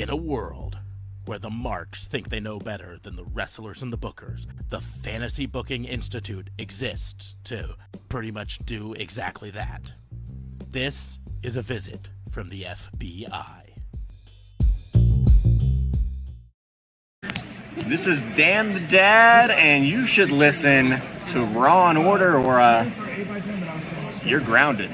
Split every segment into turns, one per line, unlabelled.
In a world where the marks think they know better than the wrestlers and the bookers, the Fantasy Booking Institute exists to pretty much do exactly that. This is a visit from the FBI.
This is Dan the Dad, and you should listen to Raw and Order or you're grounded.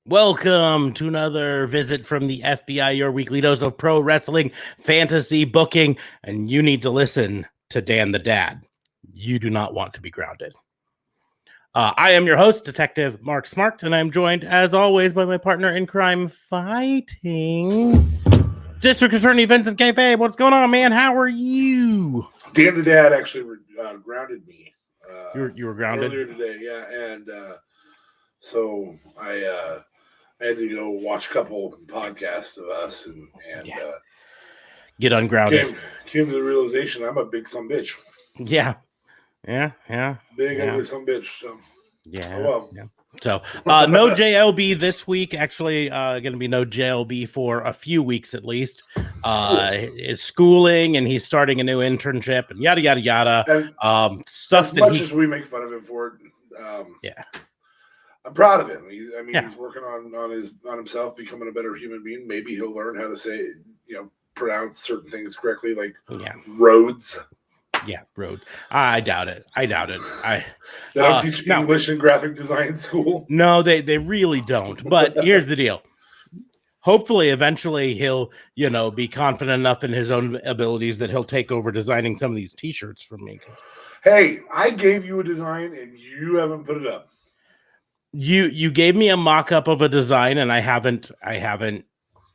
Welcome to another visit from the FBI, your weekly dose of pro wrestling fantasy booking, and you need to listen to Dan the Dad. You do not want to be grounded. I am your host, Detective Mark Smart, and I'm joined, as always, by my partner in crime fighting, District Attorney Vincent K. What's going on, man? How are you?
Dan the Dad actually grounded me.
You were grounded?
Earlier today, yeah, and so I had to go watch a couple podcasts of us and
get ungrounded.
Came to the realization I'm a big sumbitch.
Yeah.
Big ugly sumbitch. So
yeah.
Oh, well.
Yeah. So no JLB this week. Actually, going to be no JLB for a few weeks at least. Is schooling and he's starting a new internship and yada yada yada.
And
stuff
as
that
much as we make fun of him for it.
Yeah.
I'm proud of him. He's working on himself, becoming a better human being. Maybe he'll learn how to pronounce certain things correctly, like roads.
Yeah, road. I doubt it.
They don't teach English in graphic design school.
No, they really don't. But here's the deal. Hopefully, eventually, he'll be confident enough in his own abilities that he'll take over designing some of these T-shirts for me.
Hey, I gave you a design and you haven't put it up.
You gave me a mock-up of a design and I haven't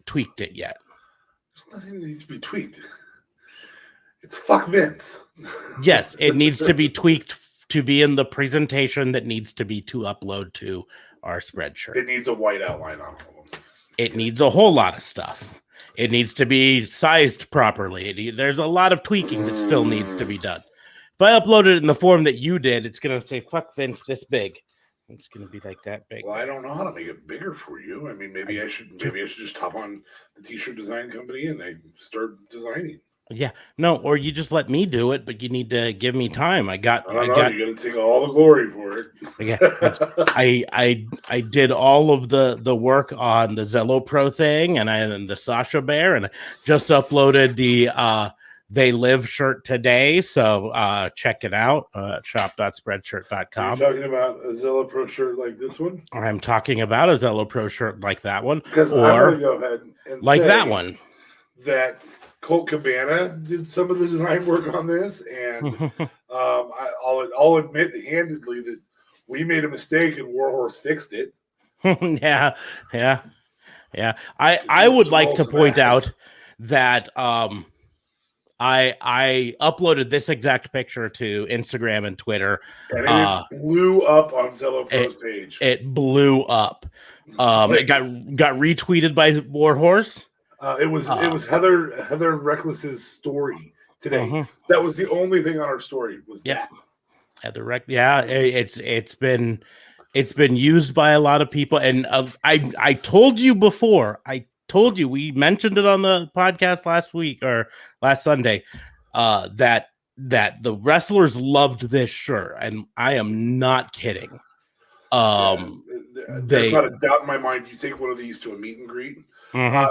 tweaked it yet.
There's nothing that needs to be tweaked. It's fuck Vince.
Yes, it needs to be tweaked to be in the presentation that needs to be to upload to our spreadshirt.
It needs a white outline on it.
It needs a whole lot of stuff. It needs to be sized properly. There's a lot of tweaking that still needs to be done. If I upload it in the form that you did, it's going to say, fuck Vince this big. It's going to be like that big.
Well, I don't know how to make it bigger for you. I mean, maybe I should just hop on the T-shirt design company and they start designing.
Yeah, no, or you just let me do it, but you need to give me time.
You got to take all the glory for it.
Yeah, I did all of the work on the Zello Pro thing and the Sasha Bear, and I just uploaded the They Live shirt today. So check it out. Shop.spreadshirt.com.
Are you talking about a Zello Pro shirt like this one?
I'm talking about a Zello Pro shirt like that one,
because I'm going to go ahead and
like
say
that one.
That Colt Cabana did some of the design work on this, and I'll admit handedly that we made a mistake and Warhorse fixed it.
Yeah. I would like to point out that I uploaded this exact picture to Instagram and Twitter.
And it blew up on Zello Pro's page.
It blew up. It got retweeted by Warhorse.
It was Heather Reckless's story today. That was the only thing on our story was that.
Heather it's been used by a lot of people, and I told you before. We mentioned it on the podcast last Sunday that the wrestlers loved this shirt, and I am not kidding.
There's not a doubt in my mind. You take one of these to a meet and greet.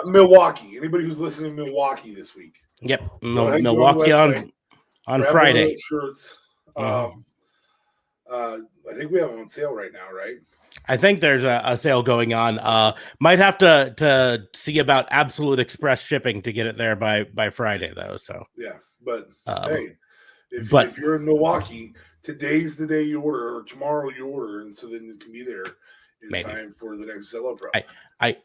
Milwaukee. Anybody who's listening to Milwaukee this week?
Yep, Milwaukee on Friday.
Shirts. I think we have them on sale right now, right?
I think there's a sale going on. Might have to see about Absolute Express shipping to get it there by Friday, though. So
yeah, but hey, if you're in Milwaukee, today's the day you order, or tomorrow you order, and so then it can be there in time for the next Zello Pro.
I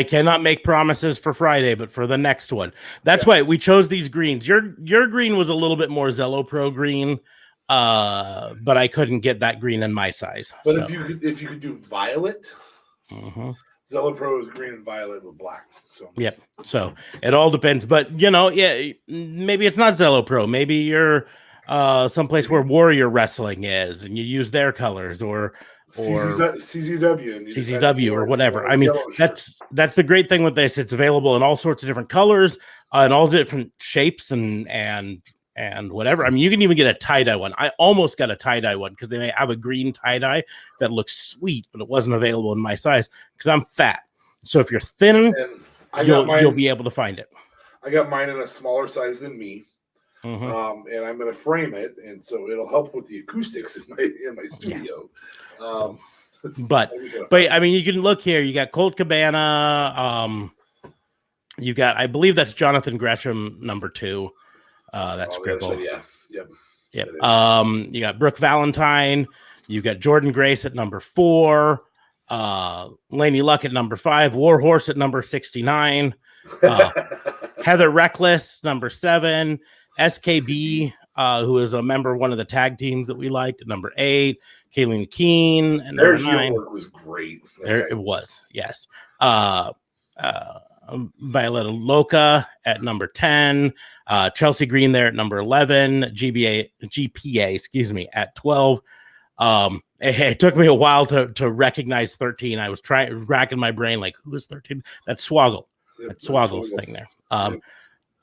cannot make promises for Friday, but for the next one. That's why we chose these greens. Your green was a little bit more Zello Pro green, but I couldn't get that green in my size.
But if you could do violet, Zello Pro is green and violet with black. So
yep. So it all depends. But maybe it's not Zello Pro. Maybe you're someplace where Warrior Wrestling is, and you use their colors, or
CZW and
CZW or whatever. I mean, that's the great thing with this. It's available in all sorts of different colors and all different shapes and whatever. I mean, you can even get a tie-dye one. I almost got a tie-dye one because they may have a green tie-dye that looks sweet, but it wasn't available in my size because I'm fat. So if you're thin, you'll be able to find it.
I got mine in a smaller size than me. And I'm going to frame it, and so it'll help with the acoustics in my studio.
But I mean, you can look here. You got Colt Cabana. You got, I believe that's Jonathan Gresham, number 2. That's Gribble. Yep. You got Brooke Valentine. You got Jordan Grace at number 4. Laney Luck at number 5. Warhorse at number 69. Heather Reckless, number 7. SKB, who is a member of one of the tag teams that we liked, at number 8. Kayleen Keene and number 9.
Work was great.
It was, yes. Violetta Loca at number 10. Chelsea Green there at number 11. GPA, at 12. It took me a while to recognize 13. I was racking my brain like, who is 13? That's Swoggle. That's Swoggle's thing there.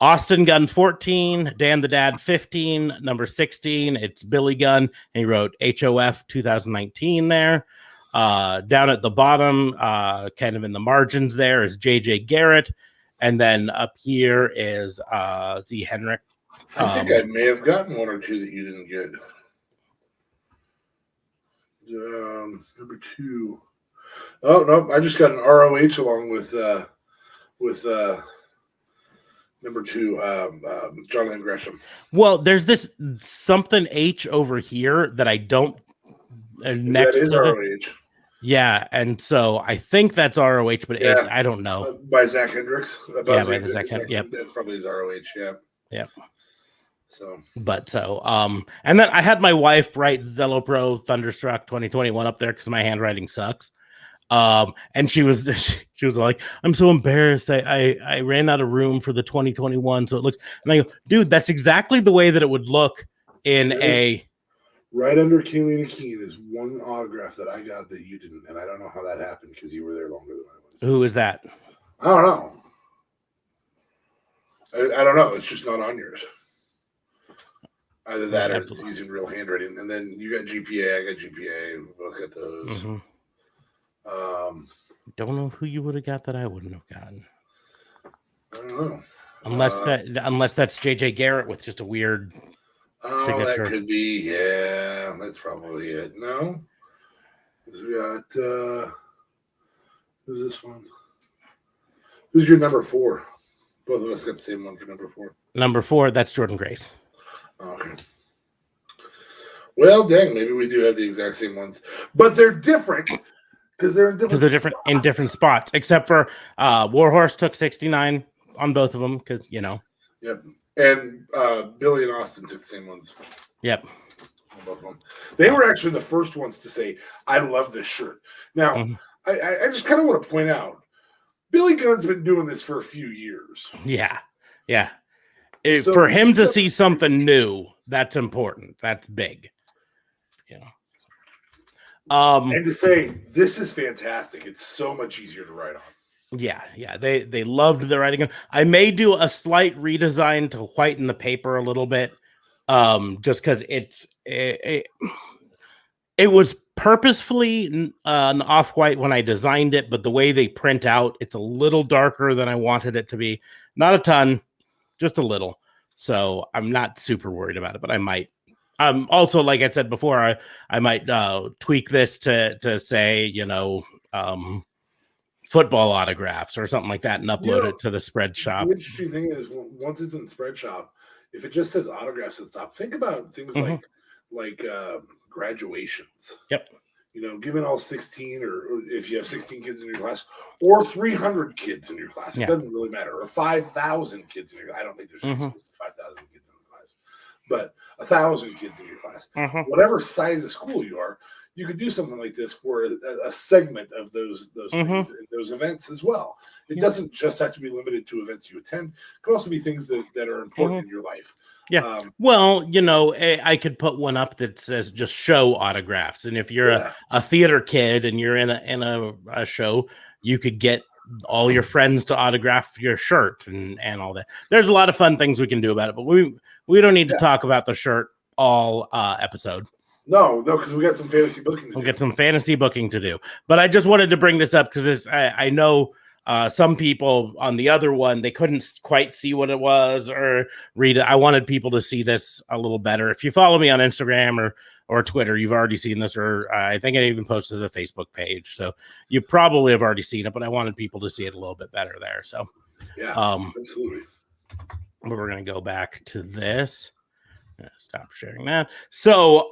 Austin Gunn 14, Dan the Dad 15, number 16. It's Billy Gunn. And he wrote HOF 2019 there. Down at the bottom, kind of in the margins there, is JJ Garrett. And then up here is Z Henrik.
I think I may have gotten 1 or 2 that you didn't get. Number 2. Oh, no, I just got an ROH along with number 2, Jonathan Gresham.
Well, there's this something H over here that I don't. Next
that is ROH.
Yeah, and so I think that's ROH, but I don't know.
By Zach Hendricks.
By Zach Hendricks. Yep,
that's probably his ROH. Yeah.
Yep.
So,
and then I had my wife write Zello Pro Thunderstruck 2021 up there because my handwriting sucks. And she was like, I'm so embarrassed. I ran out of room for the 2021. So it looks, and I go, dude, that's exactly the way that it would look in a.
Right under Kayleen Keene is one autograph that I got that you didn't. And I don't know how that happened because you were there longer than I was.
Who is that?
I don't know. I don't know. It's just not on yours. Either that or it's using real handwriting. And then you got GPA. I got GPA. Look at those.
Mm-hmm. Don't know who you would have got that I wouldn't have gotten.
I don't know.
Unless that's JJ Garrett with just a weird signature.
That could be. Yeah, that's probably it. No, we got. Who's this one? Who's your number 4? Both of us got the same one for number 4.
Number 4, that's Jordan Grace.
Okay. Well, dang, maybe we do have the exact same ones, but they're different. Because they're in different spots, except for Warhorse took 69 on both of them because Yep, and Billy and Austin took the same ones.
Yep,
both of them. They were actually the first ones to say, "I love this shirt." Now, I just kind of want to point out, Billy Gunn's been doing this for a few years.
Yeah. For him to see something new, that's important. That's big.
And to say this is fantastic, it's so much easier to write on.
Yeah, they loved the writing. I may do a slight redesign to whiten the paper a little bit, just because it was purposefully an off-white when I designed it, but the way they print out, it's a little darker than I wanted it to be. Not a ton, just a little. So I'm not super worried about it, but I might. Also, like I said before, I might tweak this to say, football autographs or something like that and upload it to the spread shop.
The interesting thing is, once it's in the spread shop, if it just says autographs at the top, think about things like graduations.
Yep.
Given all 16, or if you have 16 kids in your class, or 300 kids in your class, it doesn't really matter, or 5,000 kids in your class. I don't think there's 5,000 kids in the class, but 1,000 kids in your class. Whatever size of school you are, you could do something like this for a segment of those things, those events as well. It doesn't just have to be limited to events you attend. It could also be things that are important in your life.
Yeah. Well, I could put one up that says just show autographs. And if you're a theater kid and you're in a show, you could get all your friends to autograph your shirt and all that. There's a lot of fun things we can do about it, but we don't need to talk about the shirt all episode.
No, because we got some fantasy booking to do.
We'll get some fantasy booking to do. But I just wanted to bring this up because I know some people on the other one, they couldn't quite see what it was or read it. I wanted people to see this a little better. If you follow me on Instagram or Twitter, you've already seen this, or I think I even posted the Facebook page. So you probably have already seen it, but I wanted people to see it a little bit better there. So
yeah, absolutely.
We're going to go back to this. Stop sharing that. So,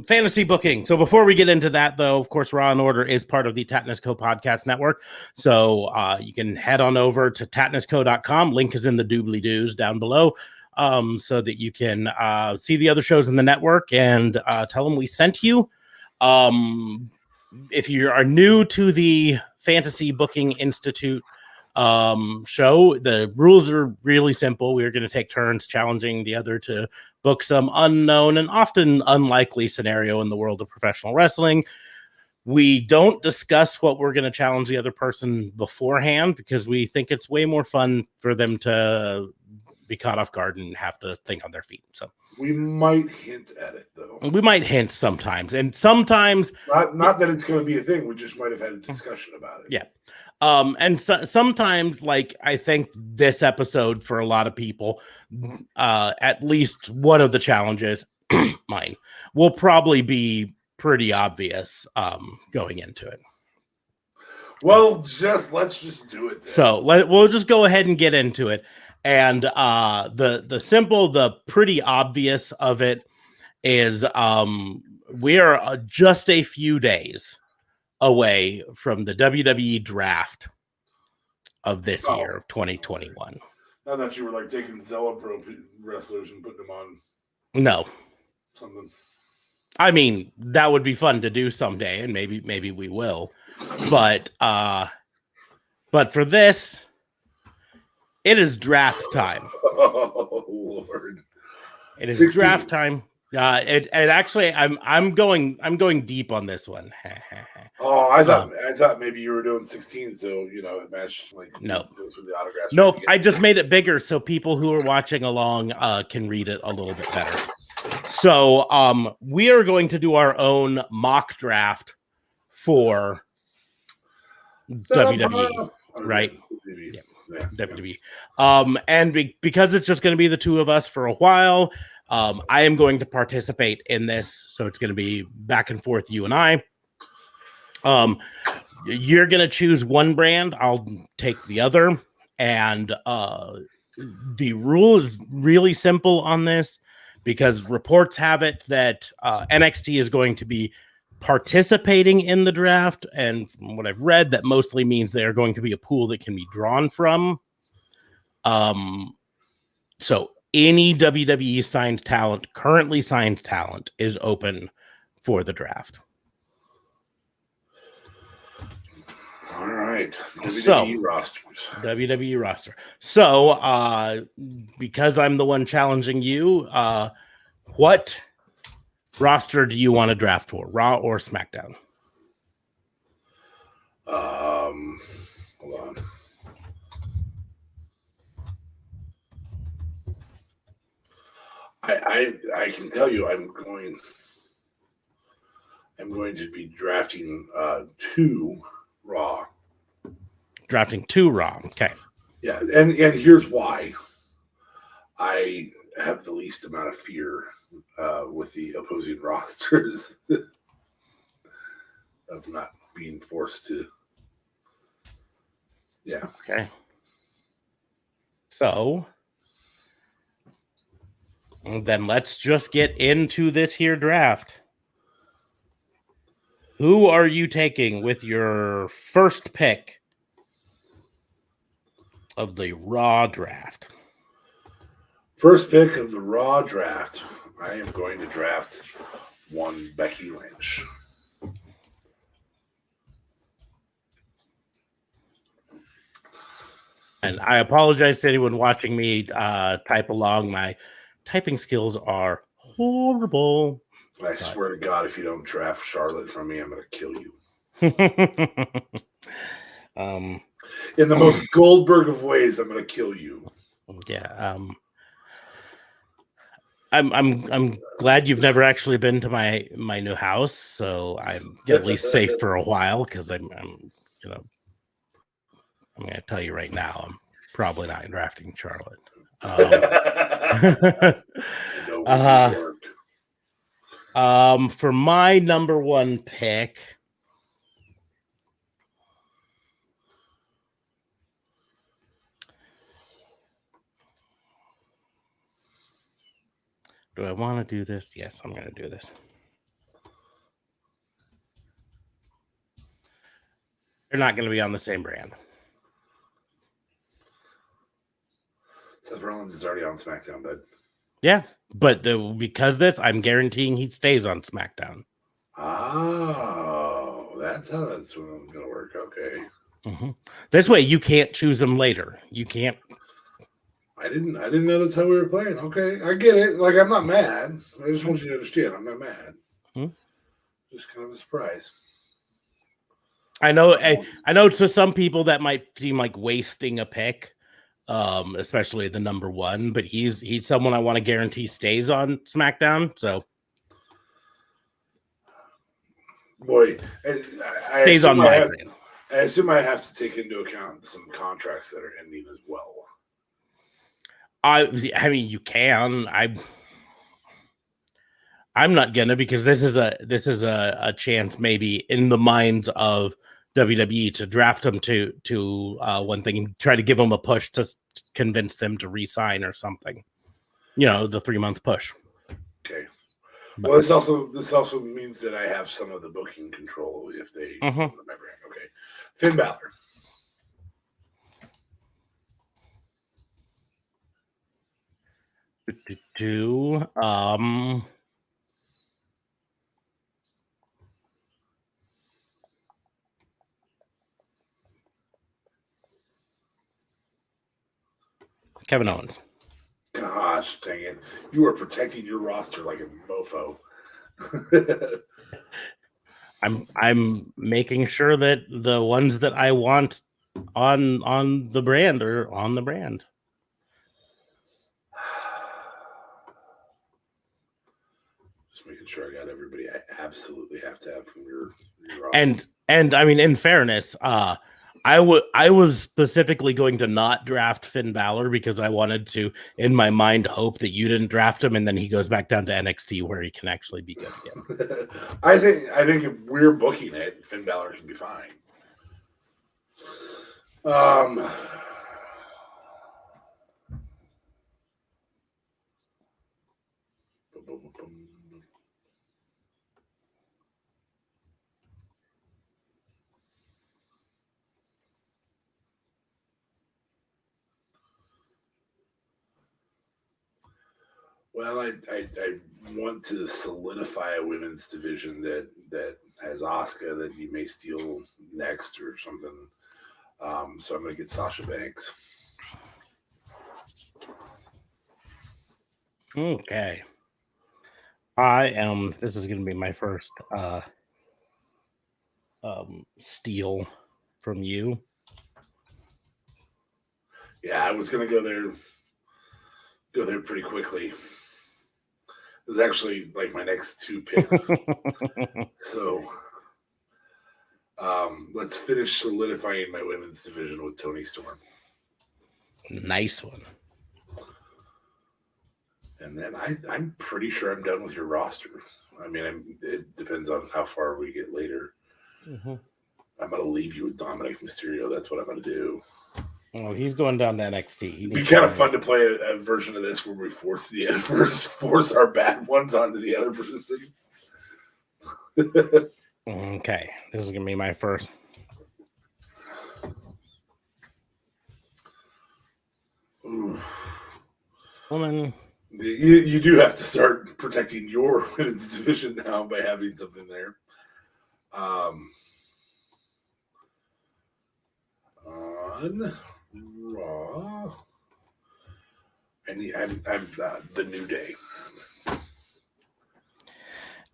fantasy booking. So before we get into that, though, of course, Raw and Order is part of the Tatnus Co podcast network. So you can head on over to tatnusco.com. Link is in the doobly-doos down below, so that you can see the other shows in the network and tell them we sent you. If you are new to the Fantasy Booking Institute show, the rules are really simple. We're going to take turns challenging the other to book some unknown and often unlikely scenario in the world of professional wrestling. We don't discuss what we're going to challenge the other person beforehand because we think it's way more fun for them to be caught off guard and have to think on their feet. So
we might hint at it, though.
We might hint sometimes, and sometimes
not that it's going to be a thing. We just might have had a discussion about it.
Yeah. And sometimes, like, I think this episode for a lot of people, at least one of the challenges, mine, will probably be pretty obvious going into it.
Well, let's just do it then.
So we'll just go ahead and get into it. And the pretty obvious of it is we are just a few days away from the WWE draft of this year, 2021.
I thought you were like taking Zella Pro wrestlers and putting them on.
No.
Something.
I mean, that would be fun to do someday, and maybe we will. But for this, it is draft time.
Oh Lord!
It is 16. Draft time. It actually, I'm going deep on this one.
Oh, I thought maybe you were doing 16, so it matched like
no.
With the autographs.
Nope, I just made it bigger so people who are watching along can read it a little bit better. So we are going to do our own mock draft for WWE, right? Yeah, WWE. And because it's just going to be the two of us for a while. I am going to participate in this, so it's going to be back and forth, you and I. You're going to choose one brand. I'll take the other. And the rule is really simple on this because reports have it that NXT is going to be participating in the draft. And from what I've read, that mostly means they are going to be a pool that can be drawn from. So any WWE signed talent, currently signed talent, is open for the draft.
All right. WWE
roster. So, because I'm the one challenging you, what roster do you want to draft for, Raw or SmackDown?
Hold on. I can tell you I'm going to be drafting 2 Raw.
Drafting 2 Raw. Okay.
Yeah, and here's why. I have the least amount of fear with the opposing rosters of not being forced to. Yeah.
Okay. So then let's just get into this here draft. Who are you taking with your first pick of the Raw draft?
First pick of the Raw draft, I am going to draft one Becky Lynch.
And I apologize to anyone watching me type along. My typing skills are horrible.
I swear to God, if you don't draft Charlotte from me, I'm going to kill you. In the most Goldberg of ways, I'm going to kill you.
Yeah. I'm glad you've never actually been to my new house, so I'm at least safe for a while, because I'm going to tell you right now, I'm probably not drafting Charlotte. For my number one pick, do I want to do this? Yes, I'm going to do this. They're not going to be on the same brand.
Seth Rollins is already on SmackDown, bud.
Yeah, but because of this, I'm guaranteeing he stays on SmackDown.
Oh, that's how that's going to work. Okay.
Mm-hmm. This way, you can't choose them later. You can't.
I didn't know that's how we were playing. Okay, I get it. Like, I'm not mad. I just want you to understand, I'm not mad. Just kind of a surprise.
I know to some people that might seem like wasting a pick, especially the number one, but he's someone I want to guarantee stays on SmackDown. So,
boy, I
stays on my brand.
I assume I have to take into account some contracts that are ending as well.
I mean, you can. I'm not gonna, because this is a chance maybe in the minds of WWE to draft them to one thing and try to give them a push to convince them to re-sign or something. The 3-month push.
Okay. Well, this also means that I have some of the booking control if they come to my brand. Okay. Finn Balor.
Kevin Owens.
Gosh, dang it. You are protecting your roster like a mofo.
I'm making sure that the ones that I want on the brand are on the brand.
Just making sure I got everybody I absolutely have to have from your roster.
And I mean, in fairness, I was specifically going to not draft Finn Balor because I wanted to, in my mind, hope that you didn't draft him, and then he goes back down to NXT where he can actually be good again.
I think if we're booking it, Finn Balor can be fine. Well, I want to solidify a women's division that has Asuka that you may steal next or something. So I'm going to get Sasha Banks.
Okay. This is going to be my first steal from you.
Yeah, I was going to go there pretty quickly. It was actually like my next 2 picks. So let's finish solidifying my women's division with Toni Storm.
Nice one.
And then I'm pretty sure I'm done with your roster. I mean, it depends on how far we get later. I'm going to leave you with Dominic Mysterio. That's what I'm going to do.
Oh, he's going down to NXT.
It'd be kind of fun to play a version of this where we force our bad ones onto the other person.
Okay, this is going to be my first.
Ooh.
Woman.
You do have to start protecting your women's division now by having something there. Raw. I'm the New Day.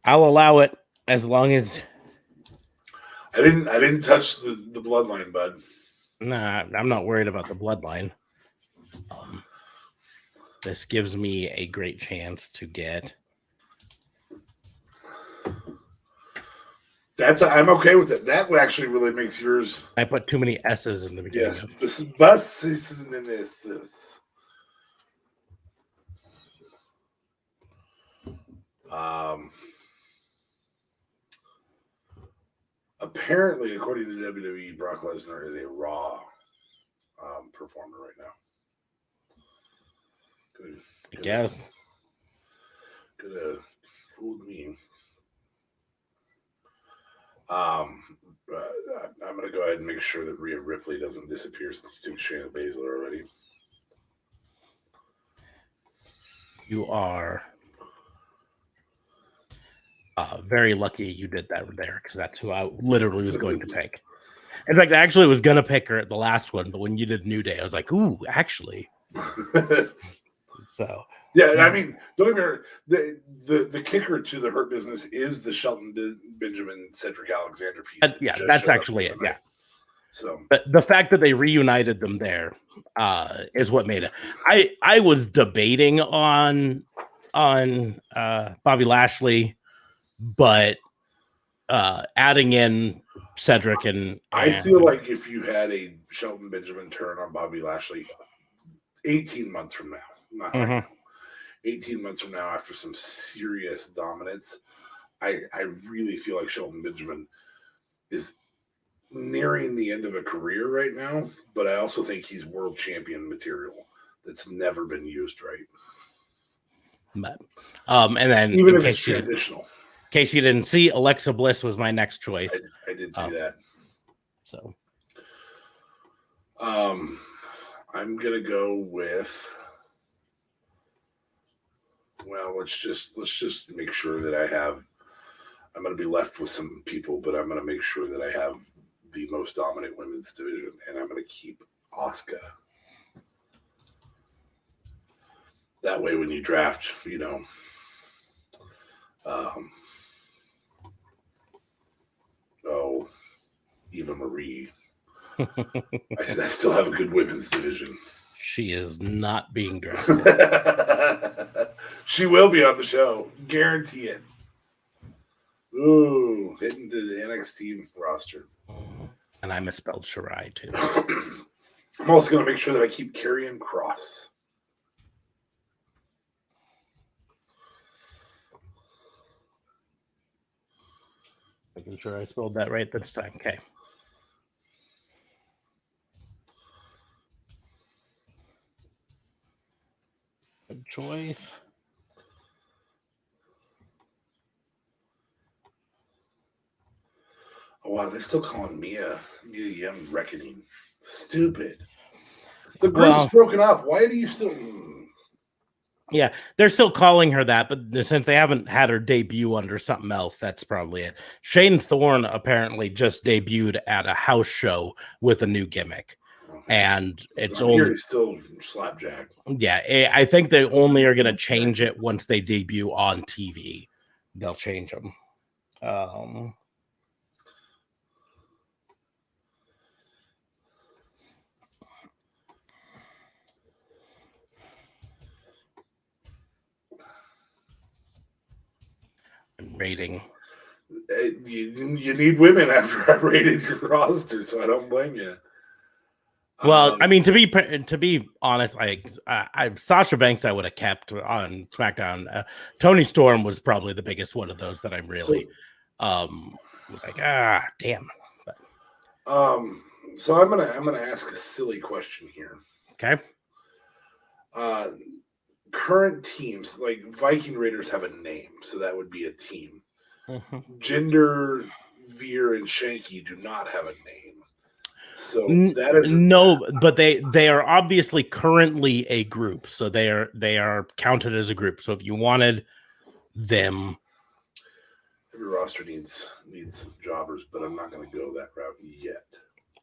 I'll allow it as long as
I didn't touch the bloodline, bud.
Nah, I'm not worried about the bloodline. This gives me a great chance to get.
I'm okay with it. That actually really makes yours.
I put too many S's in the beginning.
Yes, buses and S's. Apparently, according to WWE, Brock Lesnar is a Raw performer right now.
I guess.
Could have fooled me. I'm going to go ahead and make sure that Rhea Ripley doesn't disappear since he took Shayna Baszler already.
You are very lucky you did that there, because that's who I literally was going to pick. In fact, I actually was going to pick her at the last one, but when you did New Day, I was like, ooh, actually. So...
Yeah, I mean, don't get me wrong, the kicker to the Hurt Business is the Shelton Benjamin Cedric Alexander piece.
That's actually it. Yeah.
So,
but the fact that they reunited them there is what made it. I was debating on Bobby Lashley, but adding in Cedric and
I feel like if you had a Shelton Benjamin turn on Bobby Lashley 18 months from now, not right now. 18 months from now, after some serious dominance, I really feel like Shelton Benjamin is nearing the end of a career right now, but I also think he's world champion material that's never been used right.
But, and then
even if it's transitional.
In case you didn't see, Alexa Bliss was my next choice.
I did see that.
So,
I'm gonna go with. Well, let's just make sure that I'm going to be left with some people, but I'm going to make sure that I have the most dominant women's division, and I'm going to keep Asuka. That way, when you draft, Eva Marie, I still have a good women's division.
She is not being drafted.
She will be on the show. Guarantee it. Ooh, hitting to the NXT roster.
And I misspelled Shirai, too.
I'm also going to make sure that I keep Karrion Kross.
Making sure I spelled that right this time. Okay. Good choice.
Oh, wow, they're still calling Mia Yim Reckoning. Stupid. The group's broken up. Why do you still...
Yeah, they're still calling her that, but since they haven't had her debut under something else, that's probably it. Shane Thorne apparently just debuted at a house show with a new gimmick. And it's only
still slapjack.
Yeah, I think they only are going to change it once they debut on TV. They'll change them. I'm rating.
You need women after I rated your roster, so I don't blame you.
Well, I mean, to be honest, like Sasha Banks, I would have kept on SmackDown. Tony Storm was probably the biggest one of those that I'm really was like, damn. But,
so I'm gonna ask a silly question here.
Okay.
Current teams, like Viking Raiders, have a name, so that would be a team.
Mm-hmm.
Jinder, Veer, and Shanky do not have a name. So that is
no, but they are obviously currently a group, so they are counted as a group. So if you wanted them,
every roster needs jobbers, but I'm not going to go that route yet.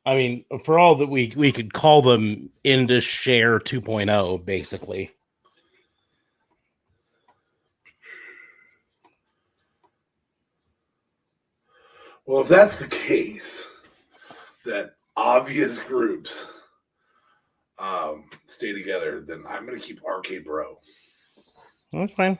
I mean, for all that we could call them Indus Share 2.0, basically.
Well, if that's the case, that obvious groups stay together, then I'm going to keep RK Bro.
That's fine.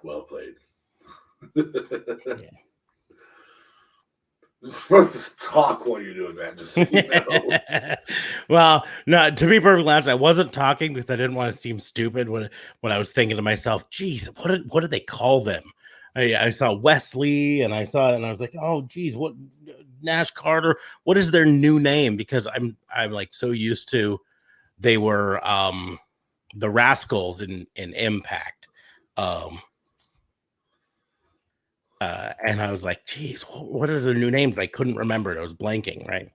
Well played.
Yeah.
You're supposed to talk while you're doing that, just so you know.
Well, no, to be perfectly honest, I wasn't talking because I didn't want to seem stupid when I was thinking to myself, geez, what did they call them? I saw Wesley and I saw it and I was like, oh geez, what Nash Carter, what is their new name? Because I'm like so used to they were the Rascals in Impact. And I was like, geez, what are their new names? I couldn't remember it. I was blanking, right?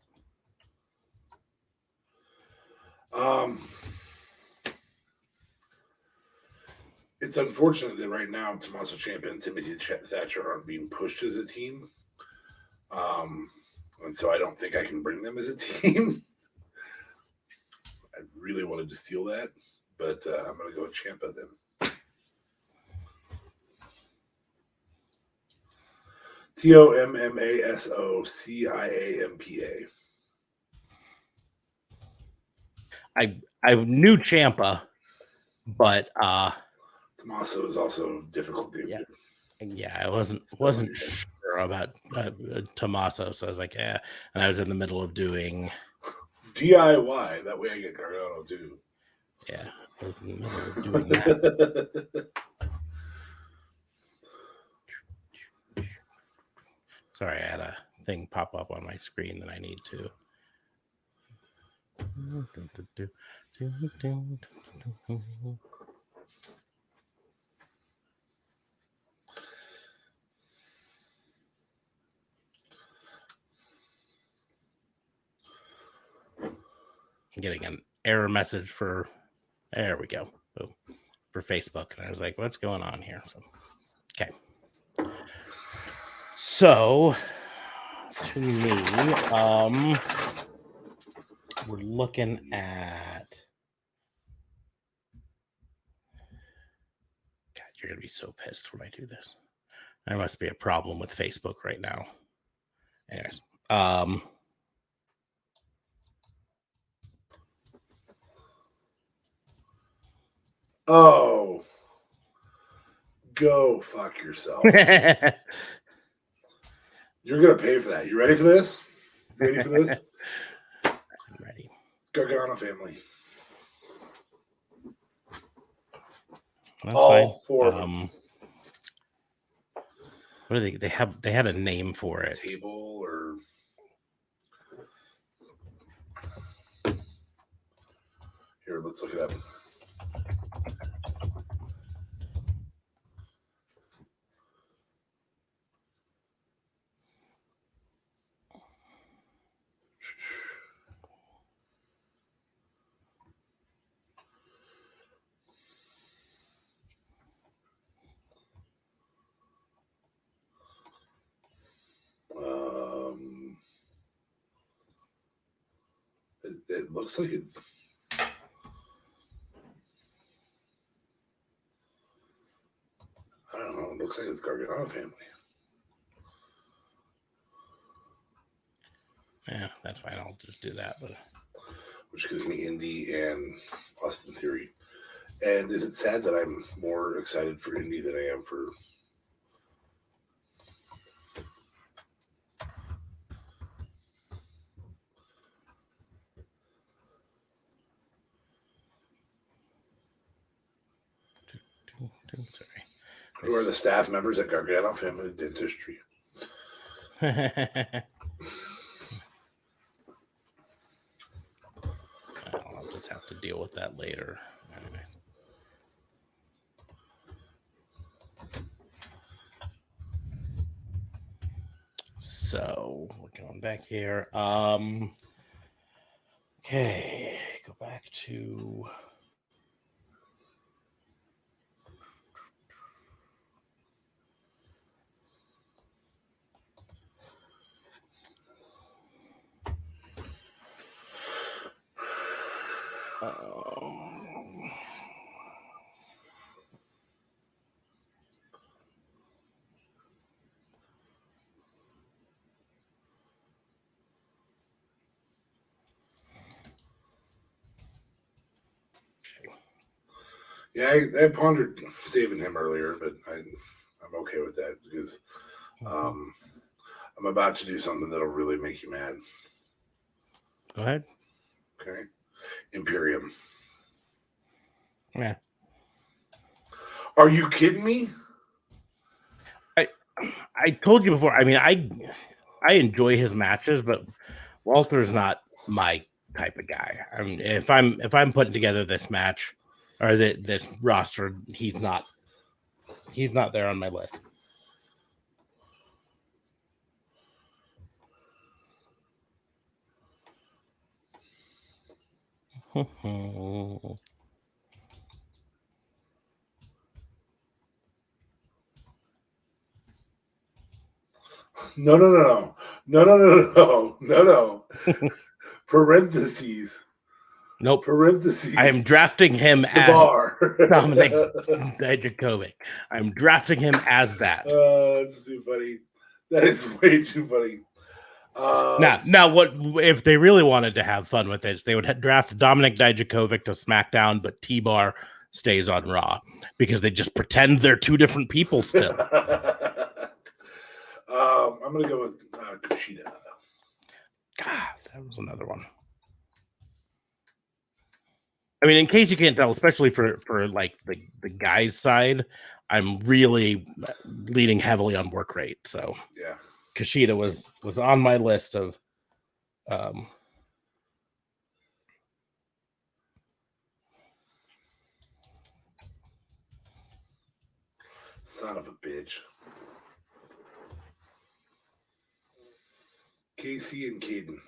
It's unfortunate that right now Tommaso Ciampa and Timothy Thatcher aren't being pushed as a team. And so I don't think I can bring them as a team. I really wanted to steal that, but I'm going to go with Ciampa then. TOMMASOCIAMPA.
I knew Ciampa, but
Tommaso is also difficult to do.
Yeah, I wasn't sure about Tommaso, so I was like, yeah. And I was in the middle of doing
DIY. That way I get Gargano too.
Yeah, I was in the middle of doing that. Sorry, I had a thing pop up on my screen that I need to. I'm getting an error message for, there we go, boom, for Facebook. And I was like, what's going on here? So, okay. So, to me, we're looking at, God, you're gonna be so pissed when I do this. There must be a problem with Facebook right now. Anyways,
oh, go fuck yourself. You're gonna pay for that. You ready for this? Ready for this?
I'm ready.
Gargano family.
That's
all
fine.
four of them.
What do they have? They had a name for it.
Table or here, let's look it up. It looks like it's. I don't know. It looks like it's Gargano family.
Yeah, that's fine. I'll just do that. But
which gives me Indy and Austin Theory. And is it sad that I'm more excited for Indy than I am for?
Sorry.
Who are the staff members at Gargano Family Dentistry?
I'll just have to deal with that later. Anyway. So we're going back here. Okay, go back to
Yeah, I pondered saving him earlier, but I'm okay with that because I'm about to do something that'll really make you mad.
Go ahead.
Okay. Imperium.
Yeah.
Are you kidding me?
I told you before. I mean, I enjoy his matches, but Walter's not my type of guy. I mean, if I'm putting together this match or this roster, he's not there on my list.
No. Parentheses.
Nope.
Parentheses.
I am drafting him as Dominic Dijakovic. I'm drafting him as that.
That's too funny. That is way too funny.
Now, what if they really wanted to have fun with it? They would draft Dominic Dijakovic to SmackDown, but T-Bar stays on Raw because they just pretend they're two different people still.
I'm gonna go with Kushida.
God, that was another one. I mean, in case you can't tell, especially for like the guys' side, I'm really leaning heavily on work rate. So
yeah,
Kushida was on my list of
son of a bitch. Casey and Caden.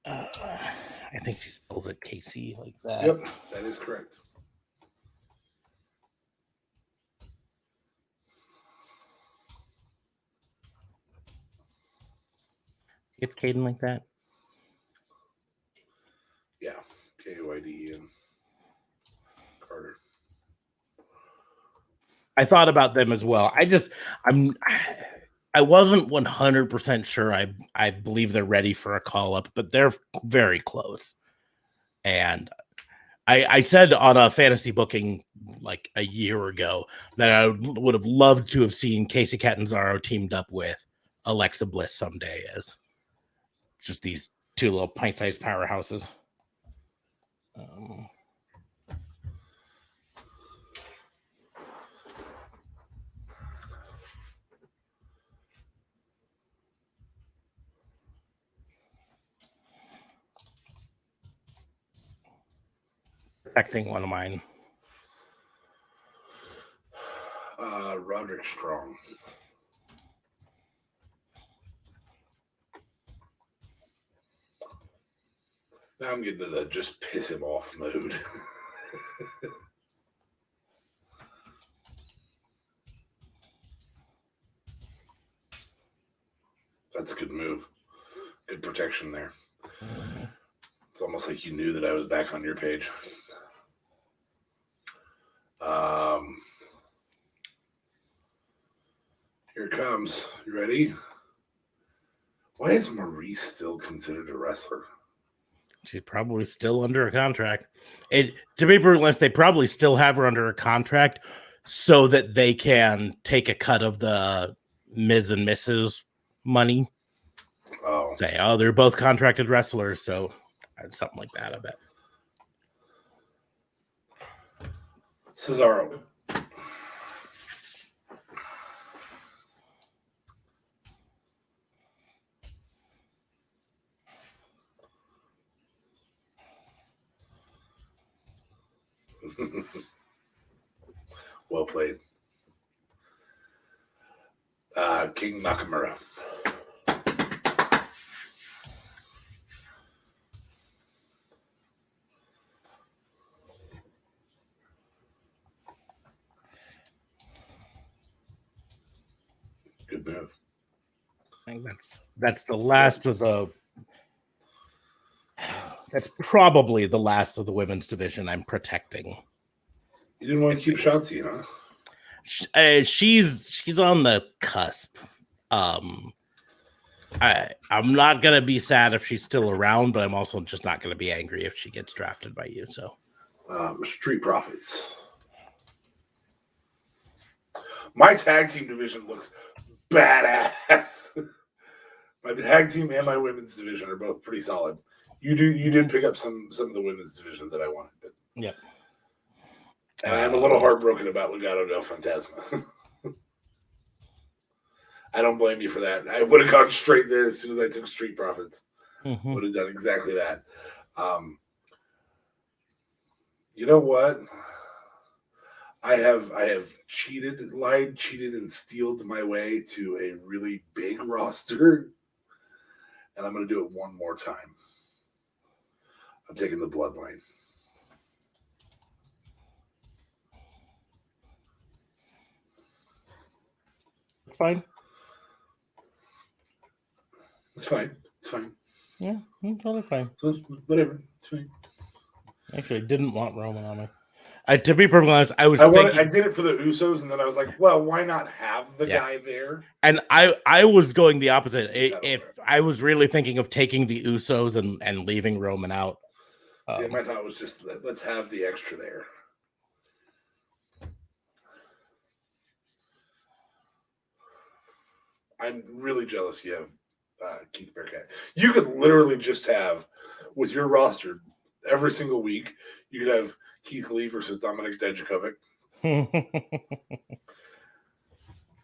I think she spells it KC like that.
Yep, that is correct.
It's Caden like that.
Yeah, K-Y-D-E-N. Carter.
I thought about them as well. I wasn't 100% sure. I believe they're ready for a call up, but they're very close. And I said on a fantasy booking like a year ago that I would have loved to have seen Casey Catanzaro teamed up with Alexa Bliss someday as just these two little pint-sized powerhouses. Protecting one of mine.
Roderick Strong. Now I'm getting to the just piss him off mode. That's a good move. Good protection there.
Mm-hmm.
It's almost like you knew that I was back on your page. Here it comes. You ready? Why is Maurice still considered a wrestler?
She's probably still under a contract. To be brutally honest, they probably still have her under a contract so that they can take a cut of the Ms. and Mrs. money.
Oh.
Say, they're both contracted wrestlers, so something like that, I bet.
Cesaro. Well played. King Nakamura. Good move.
I think that's the last of the. That's probably the last of the women's division I'm protecting.
You didn't want to keep Shotzi, huh?
She's on the cusp. I'm not gonna be sad if she's still around, but I'm also just not gonna be angry if she gets drafted by you. So,
Street Profits. My tag team division looks badass. My tag team and my women's division are both pretty solid. You did pick up some of the women's division that I wanted. But...
Yep.
And I'm a little heartbroken about Legado del Fantasma. I don't blame you for that. I would have gone straight there as soon as I took Street Profits.
Mm-hmm.
Would have done exactly that. You know what? I have lied, cheated, and stealed my way to a really big roster. And I'm going to do it one more time. I'm taking the Bloodline.
Fine.
It's fine. It's fine.
Yeah, totally fine.
So whatever. It's fine.
Actually, I didn't want Roman on me. To be perfectly honest, I
did it for the Usos, and then I was like, well, why not have the guy there?
And I was going the opposite. If I was really thinking of taking the Usos and leaving Roman out.
My thought was just, let's have the extra there. I'm really jealous you have Keith Bearcat. You could literally just have, with your roster, every single week, you could have Keith Lee versus Dominic Dijakovic. And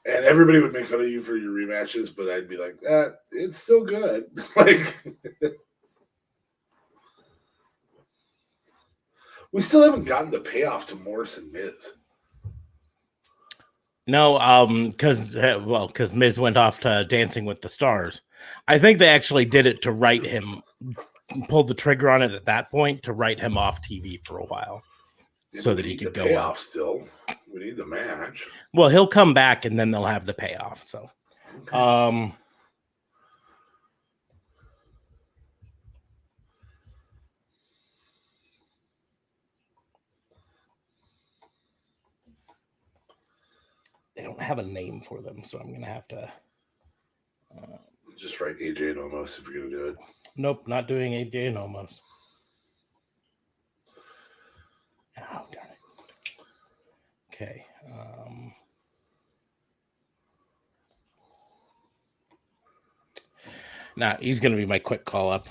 everybody would make fun of you for your rematches, but I'd be like, it's still good. We still haven't gotten the payoff to Morris and Miz.
No, because Miz went off to Dancing with the Stars. I think they actually did it to write him, pulled the trigger on it at that point to write him off TV for a while, so that he could go
payoff. Still, we need the match.
Well, he'll come back, and then they'll have the payoff. So, okay. They don't have a name for them, so I'm gonna have to
just write AJ and Omos if you're gonna do it.
Nope, not doing AJ and Omos. Oh, darn it. Okay. Now he's gonna be my quick call up.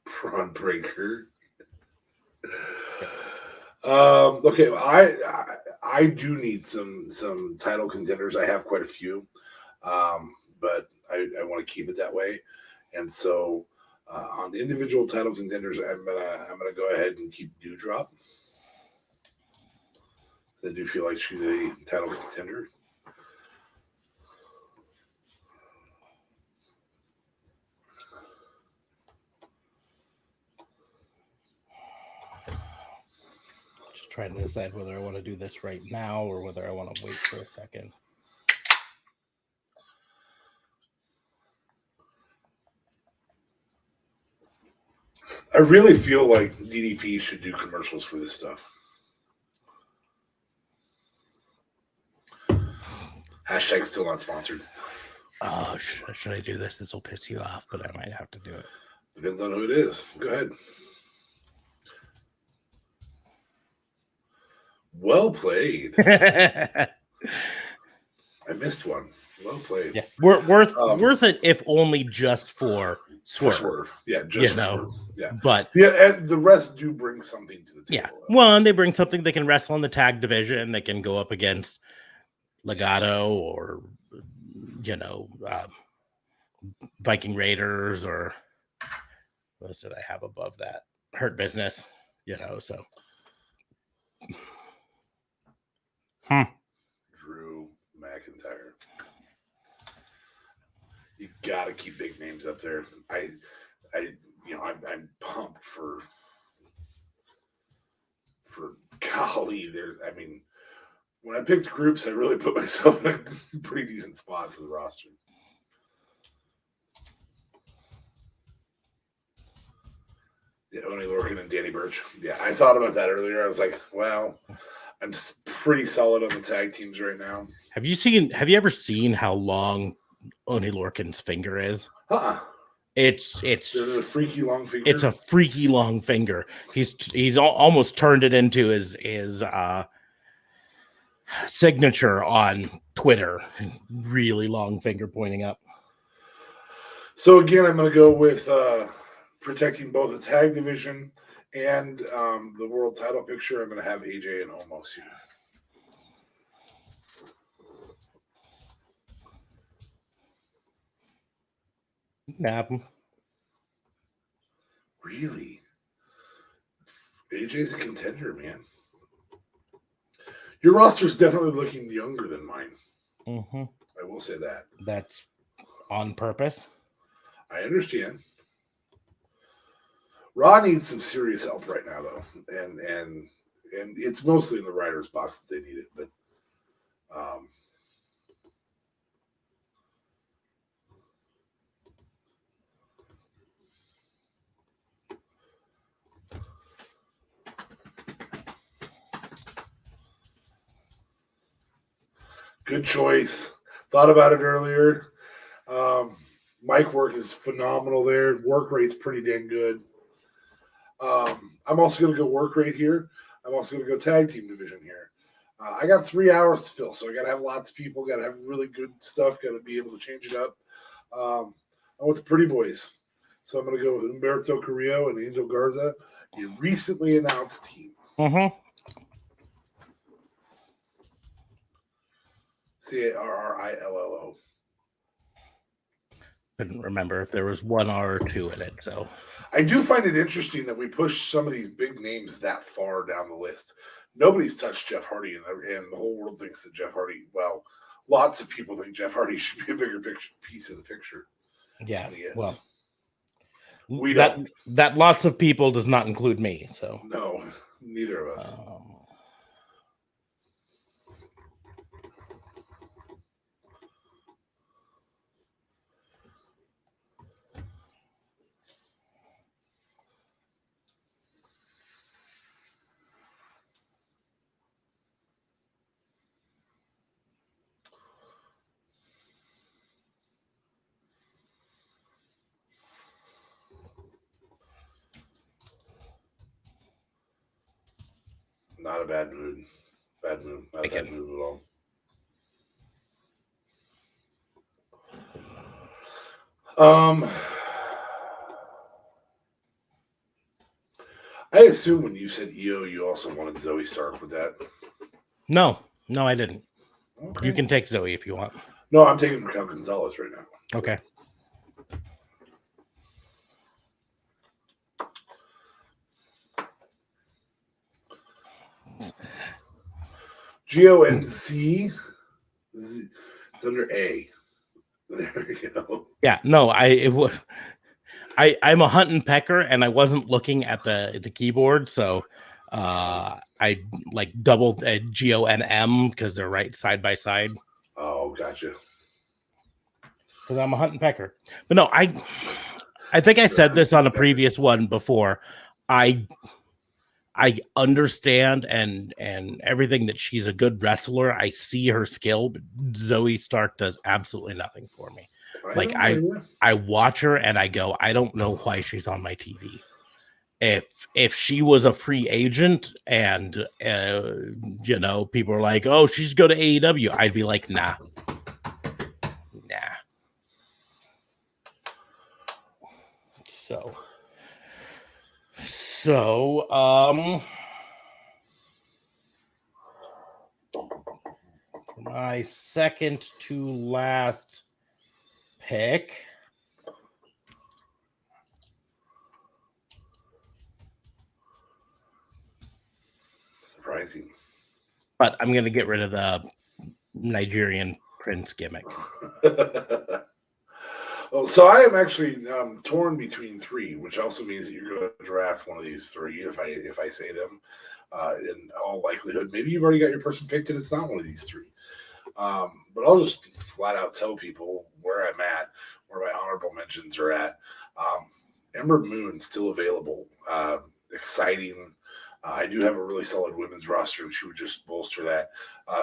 Braun Breaker. Okay, I do need some title contenders. I have quite a few, but I want to keep it that way. And so on individual title contenders, I'm gonna go ahead and keep Doudrop. I do feel like she's a title contender.
Trying to decide whether I want to do this right now or whether I want to wait for a second.
I really feel like DDP should do commercials for this stuff. Hashtag still not sponsored.
Oh, should I do this? This will piss you off, but I might have to do it.
Depends on who it is. Go ahead. Well played. I I missed one. Well played.
Yeah, worth it if only just for Swerve.
Yeah, just Swerve. Yeah,
but
and the rest do bring something to the table.
Yeah, one, they bring something. They can wrestle in the tag division. They can go up against Legato or Viking Raiders, or what did I have above that? Hurt Business. So.
Drew McIntyre. You gotta keep big names up there. I'm pumped for golly. When I picked groups, I really put myself in a pretty decent spot for the roster. Yeah, Oney Lorcan and Danny Burch. Yeah, I thought about that earlier. I was like, well, I'm pretty solid on the tag teams right now.
Have you ever seen how long Oney Lorcan's finger is? It's
a freaky long finger.
It's a freaky long finger. He's almost turned it into his signature on Twitter. Really long finger pointing up.
So again, I'm going to go with protecting both the tag division and the world title picture. I'm going to have AJ and Omos here.
Nab.
Really? AJ's a contender, man. Your roster's definitely looking younger than mine.
Mm-hmm.
I will say that.
That's on purpose.
I understand. Raw needs some serious help right now, though, and it's mostly in the writer's box that they need it. But good choice. Thought about it earlier. Mic work is phenomenal there. Work rate's pretty dang good. I'm also going to go work rate here. I'm also going to go tag team division here. I got 3 hours to fill, so I got to have lots of people. Got to have really good stuff. Got to be able to change it up. I went to Pretty Boys, so I'm going to go with Humberto Carrillo and Angel Garza, your recently announced team.
Mm-hmm.
Carrillo.
Couldn't remember if there was 1 R or 2 in it. So
I do find it interesting that we push some of these big names that far down the list. Nobody's touched Jeff Hardy, and the whole world thinks that Jeff Hardy. Well, lots of people think Jeff Hardy should be a bigger piece of the picture.
Yeah, well,
we
that lots of people does not include me. So
no, neither of us. Not a bad move. Bad move. Not a bad move at all. I assume when you said EO, you also wanted Zoe Stark with that.
No, I didn't.
Okay.
You can take Zoe if you want.
No, I'm taking Raquel Gonzalez right now.
Okay.
GONC. It's under A. There we go.
Yeah, no, I'm a hunt and pecker, and I wasn't looking at the keyboard, so I like doubled GONM because they're right side by side.
Oh, gotcha.
Because I'm a hunt and pecker. But no, I think I said this on a previous one before. I understand and everything that she's a good wrestler. I see her skill, but Zoe Stark does absolutely nothing for me. I watch her and I go, I don't know why she's on my TV. If she was a free agent and people are like, oh, she's go to AEW, I'd be like, nah, My second to last pick.
Surprising.
But I'm going to get rid of the Nigerian prince gimmick.
Well, so I am actually torn between three, which also means that you're going to draft one of these three if I say them. In all likelihood, maybe you've already got your person picked and it's not one of these three. But I'll just flat out tell people where I'm at, where my honorable mentions are at. Ember Moon still available. Exciting. I do have a really solid women's roster, and she would just bolster that.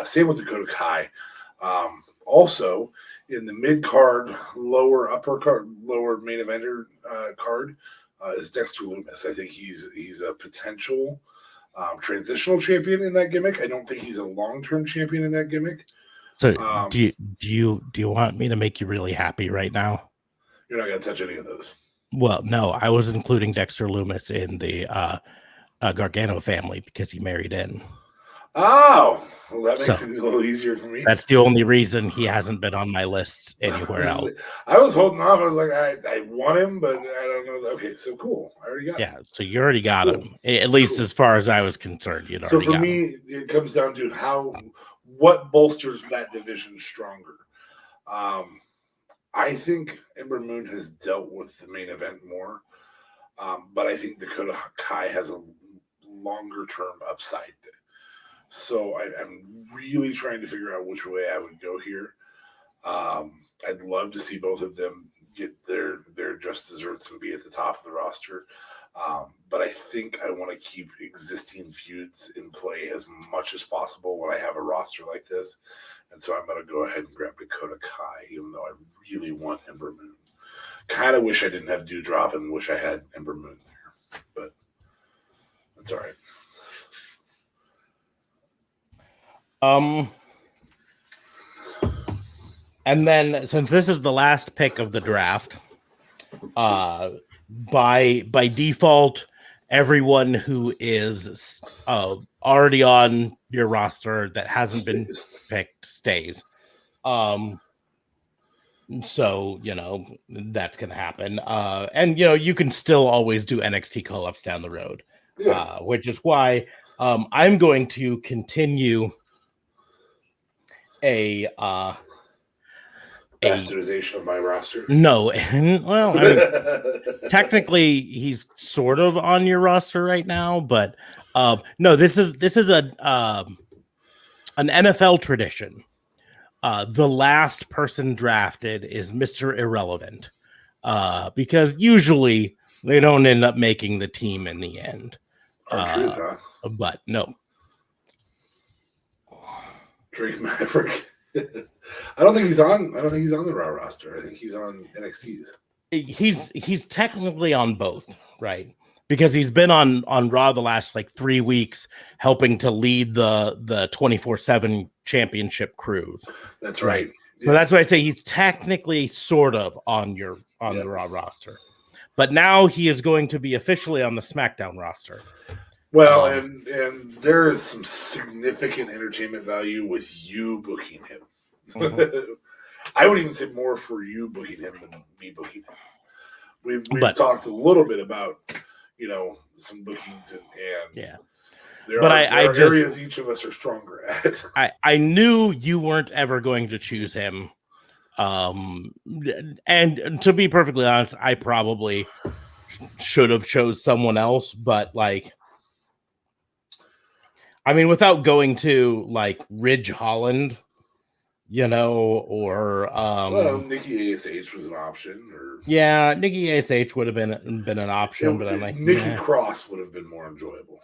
Same with Dakota Kai. Also, in the mid card, lower main eventer card is Dexter Luminous. I think he's a potential transitional champion in that gimmick. I don't think he's a long-term champion in that gimmick.
So do you want me to make you really happy right now?
You're not going to touch any of those.
Well, no, I was including Dexter Luminous in the Gargano family because he married in.
Oh, well, that makes things a little easier for me.
That's the only reason he hasn't been on my list anywhere else.
I was holding off. I was like, I want him, but I don't know. Okay, so cool. I already got him.
Yeah, so you already got him. At least as far as I was concerned.
So for me, it comes down to what bolsters that division stronger. I think Ember Moon has dealt with the main event more, but I think Dakota Kai has a longer term upside. So I'm really trying to figure out which way I would go here. I'd love to see both of them get their just desserts and be at the top of the roster. But I think I want to keep existing feuds in play as much as possible when I have a roster like this. And so I'm going to go ahead and grab Dakota Kai, even though I really want Ember Moon. Kind of wish I didn't have Dewdrop and wish I had Ember Moon there. But that's all right.
And then since this is the last pick of the draft, by default, everyone who is already on your roster that hasn't been picked stays. So that's gonna happen. And you can still always do NXT call-ups down the road, which is why I'm going to continue a
bastardization of my roster.
No, well, I mean, technically he's sort of on your roster right now, but no, this is an NFL tradition. The last person drafted is Mr. Irrelevant, because usually they don't end up making the team in the end.
Truth, huh?
But no.
Drake Maverick. I don't think he's on the Raw roster. I think he's on NXT's.
He's technically on both, right? Because he's been on Raw the last 3 weeks, helping to lead the 24/7 championship cruise.
That's right.
Yeah. So that's why I say he's technically sort of on the Raw roster, but now he is going to be officially on the SmackDown roster.
Well, and there is some significant entertainment value with you booking him. Mm-hmm. I would even say more for you booking him than me booking him. We've talked a little bit about some bookings and
yeah.
There are areas each of us are stronger at.
I knew you weren't ever going to choose him, and to be perfectly honest, I probably should have chose someone else, but I mean, without going to Ridge Holland, or
Nikki ASH was an option,
yeah, Nikki ASH would have been an option, but I'm
Nikki Cross would have been more enjoyable.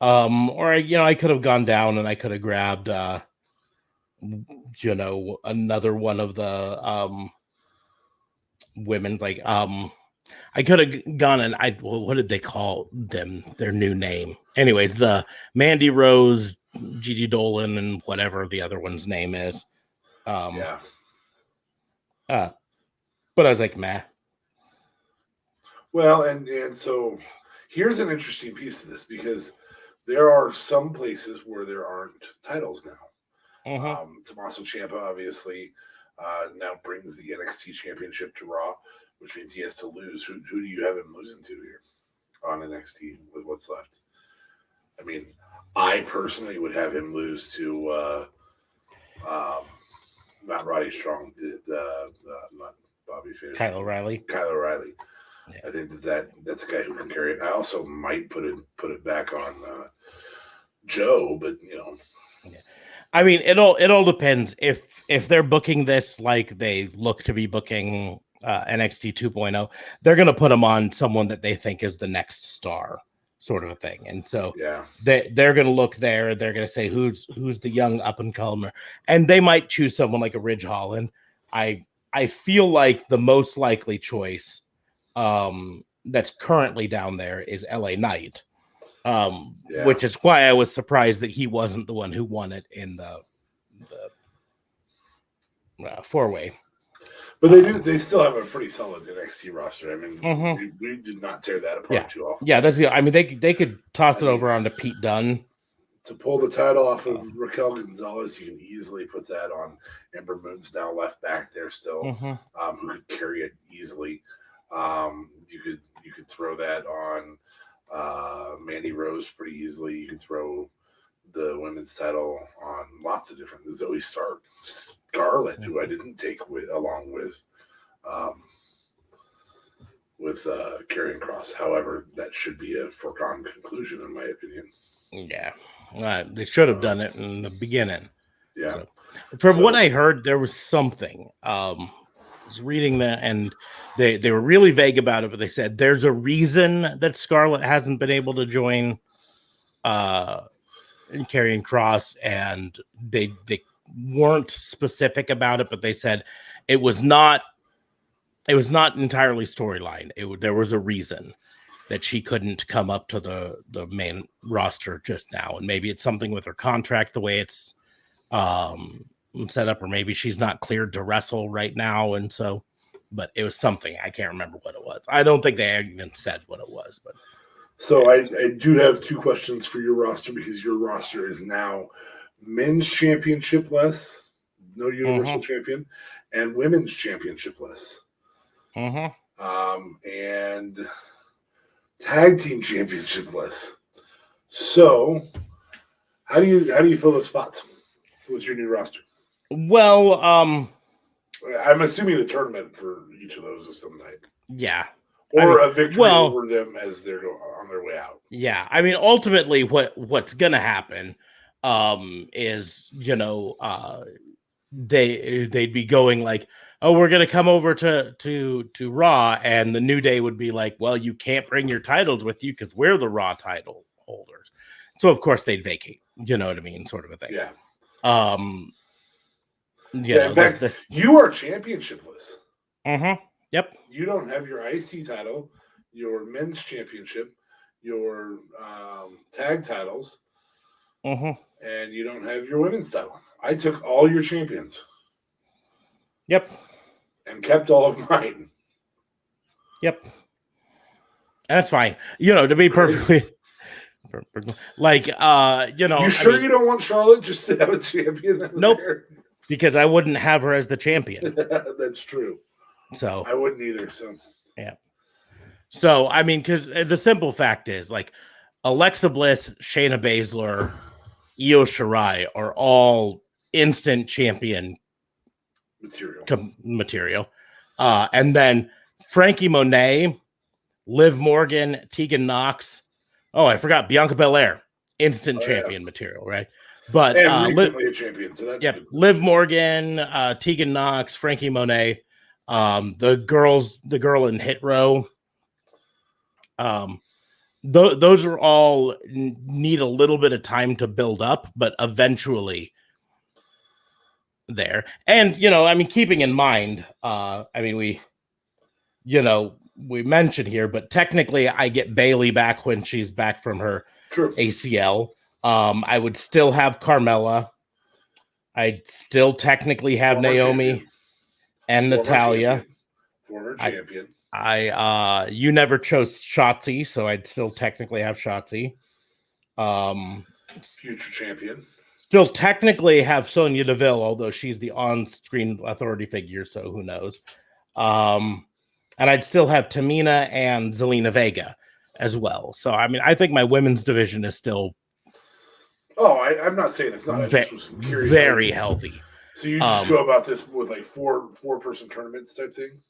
Or I could have gone down and I could have grabbed another one of the women, I could have gone and what did they call them? Their new name. Anyways, the Mandy Rose, Gigi Dolan, and whatever the other one's name is.
Yeah.
But I was like, meh.
Well, and so here's an interesting piece of this, because there are some places where there aren't titles now. Tommaso Ciampa obviously now brings the NXT Championship to Raw, which means he has to lose. Who do you have him losing to here on NXT with what's left? I mean, I personally would have him lose to not Roddy Strong, not Bobby Fish,
Kyle O'Reilly.
Yeah. I think that's a guy who can carry it. I also might put it back on Joe, but you know.
Yeah. I mean, it all depends. If they're booking this like they look to be booking NXT 2.0, they're going to put them on someone that they think is the next star, sort of a thing. And so they're going to look there. They're going to say who's the young up and comer, and they might choose someone like a Ridge Holland. I feel like the most likely choice that's currently down there is LA Knight. Which is why I was surprised that he wasn't the one who won it in the four-way.
But they still have a pretty solid NXT roster. I mean, we did not tear that apart too often.
Yeah, I mean, they could toss it over onto Pete Dunne.
To pull the title off of Raquel Gonzalez, you can easily put that on Ember Moon's now left back there still, who could carry it easily. You could throw that on Mandy Rose pretty easily. You could throw the women's title on lots of different. Zoe Scarlett, who I didn't take along with Karrion Kross. However, that should be a foregone conclusion in my opinion.
Yeah, they should have done it in the beginning.
Yeah.
From what I heard, there was something. I was reading that, and they were really vague about it, but they said there's a reason that Scarlett hasn't been able to join Karrion Kross, and they weren't specific about it, but they said it was not entirely storyline. There was a reason that she couldn't come up to the main roster just now, and maybe it's something with her contract, the way it's set up, or maybe she's not cleared to wrestle right now, and so. But it was something. I can't remember what it was. I don't think they even said what it was. But
so I do have two questions for your roster, because your roster is now men's championship less, no universal champion, and women's championship less, and tag team championship less. So how do you fill those spots with your new roster?
Well,
I'm assuming a tournament for each of those of some type.
Yeah.
Or a victory over them as they're on their way out.
Yeah. I mean, ultimately what's going to happen is, they'd be going like, oh, we're going to come over to Raw, and the New Day would be like, well, you can't bring your titles with you because we're the Raw title holders. So, of course, they'd vacate. You know what I mean? Sort of a thing.
Yeah.
In fact,
you are championshipless.
Yep.
You don't have your IC title, your men's championship, your tag titles, and you don't have your women's title. I took all your champions.
Yep.
And kept all of mine.
Yep. That's fine. To be perfectly like, You sure
you don't want Charlotte just to have a champion?
Nope. There? Because I wouldn't have her as the champion.
That's true.
So
I wouldn't either. So
yeah. So I mean, because the simple fact is, like, Alexa Bliss, Shayna Baszler, Io Shirai are all instant champion material. And then Frankie Monet, Liv Morgan, Tegan Nox. Oh, I forgot Bianca Belair, instant champion material, right? But
recently a champion, so that's good.
Liv Morgan, Tegan Nox, Frankie Monet, the girl in Hit Row. Those are all need a little bit of time to build up, but eventually there. And keeping in mind, we mentioned here, but technically I get Bayley back when she's back from her ACL. I would still have Carmella. I'd still technically have Naomi and Natalia.
Former champion.
You never chose Shotzi, so I'd still technically have Shotzi.
Future champion.
Still technically have Sonya Deville, although she's the on-screen authority figure, so who knows. And I'd still have Tamina and Zelina Vega as well. So, I mean, I think my women's division is still...
Oh, I'm not saying it's not. I just was curious.
Very healthy.
So you just go about this with like four-person tournaments type thing?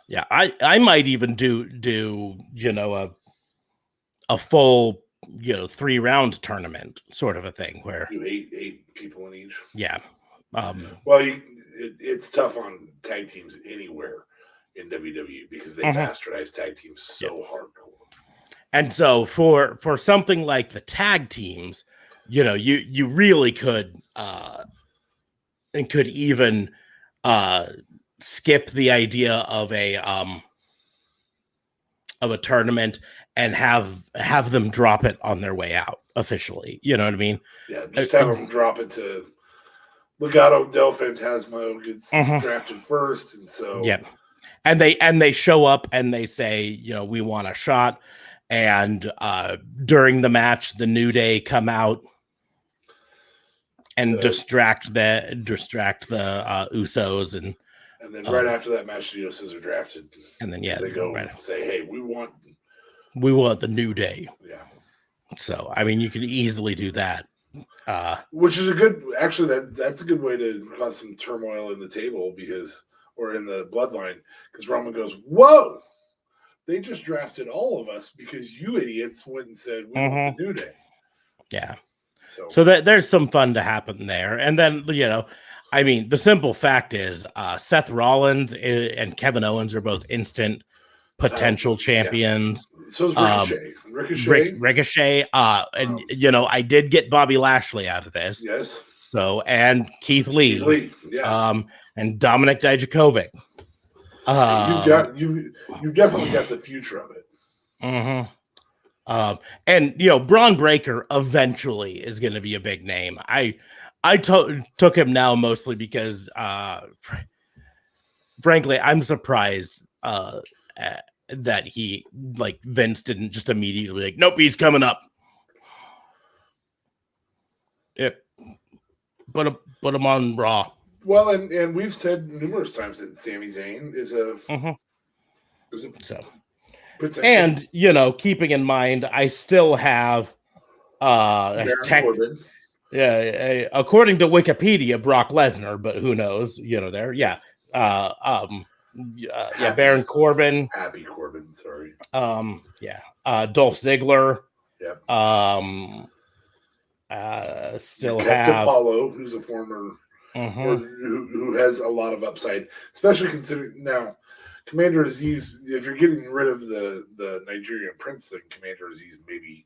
Yeah, I might even do a full 3-round tournament sort of a thing where
you eight people in each.
Yeah.
Well, it's tough on tag teams anywhere in WWE because they bastardize tag teams so hardcore.
And so for something like the tag teams, you really could and could even skip the idea of a tournament and have them drop it on their way out officially. You know what I mean?
Yeah, just have them drop it to Legado del Fantasma gets drafted first, and so
and they show up and they say, we want a shot, and during the match, the New Day come out and distract the Usos, and
then right after that match, the Usos are drafted,
and then
they go and say, "Hey, we want
the New Day."
Yeah. So
I mean, you could easily do that,
which is that's a good way to cause some turmoil in the table or in the bloodline, because Roman goes, "Whoa, they just drafted all of us because you idiots went and said we want the New Day."
Yeah. So there's some fun to happen there. And then, I mean, the simple fact is Seth Rollins and Kevin Owens are both instant potential champions.
Yeah. So is Ricochet.
Ricochet. And, I did get Bobby Lashley out of this.
Yes.
So, and Keith Lee.
Yeah.
And Dominic Dijakovic.
You've definitely got the future of it.
Mm-hmm. And Braun Breaker eventually is going to be a big name. I took him now mostly because, frankly, I'm surprised that Vince didn't just immediately nope, he's coming up. Put him on Raw.
Well, and we've said numerous times that Sami Zayn is a potential.
And keeping in mind, I still have according to Wikipedia, Brock Lesnar, but who knows? Baron Corbin,
Happy Corbin, sorry.
Dolph Ziggler.
Yep.
Still have
Apollo, who's a former, who has a lot of upside, especially considering now. Commander Aziz, if you're getting rid of the Nigerian prince thing, Commander Aziz maybe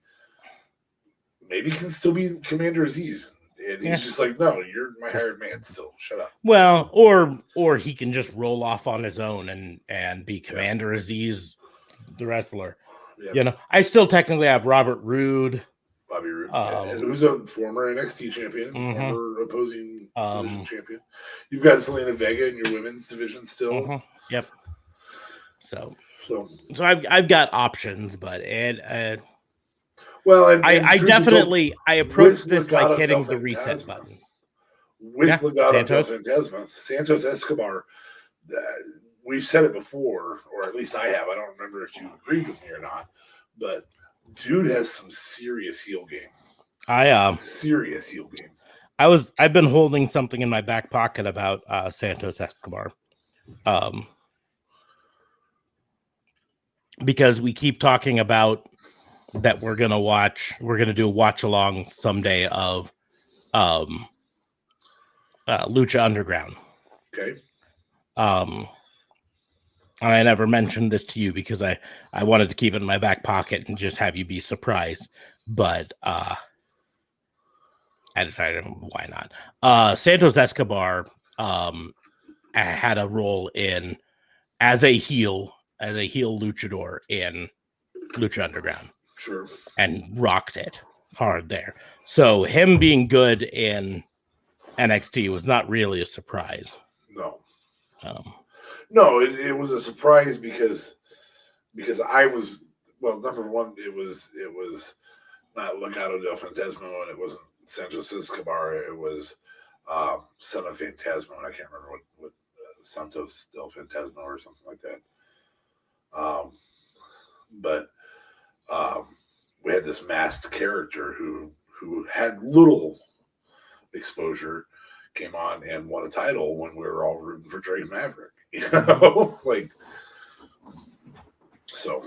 can still be Commander Aziz. And he's just like, no, you're my hired man still. Shut up.
Well, or he can just roll off on his own and be Commander Aziz, the wrestler. Yep. I still technically have Robert Roode.
Bobby Roode, who's a former NXT champion, former opposing division champion. You've got Zelina Vega in your women's division still.
Yep. So I've got options, but I definitely approach this like hitting the reset button
with Legado del Fantasma, Santos Escobar. We've said it before, or at least I have. I don't remember if you agreed with me or not, but dude has some serious heel game. Serious heel game.
I've been holding something in my back pocket about Santos Escobar. Because we keep talking about that we're going to do a watch along someday of Lucha Underground.
Okay.
I never mentioned this to you because I wanted to keep it in my back pocket and just have you be surprised. But I decided why not. Santos Escobar had a role as a heel luchador in Lucha Underground.
Sure.
And rocked it hard there. So him being good in NXT was not really a surprise.
No. No, it was a surprise because I was, well, number one, it was not Legado del Fantasma, and it wasn't Santos Escobar. It was Son of Fantasma. I can't remember what Santos del Fantasma or something like that. But we had this masked character who had little exposure, came on and won a title when we were all rooting for Drake Maverick. You know, like, so.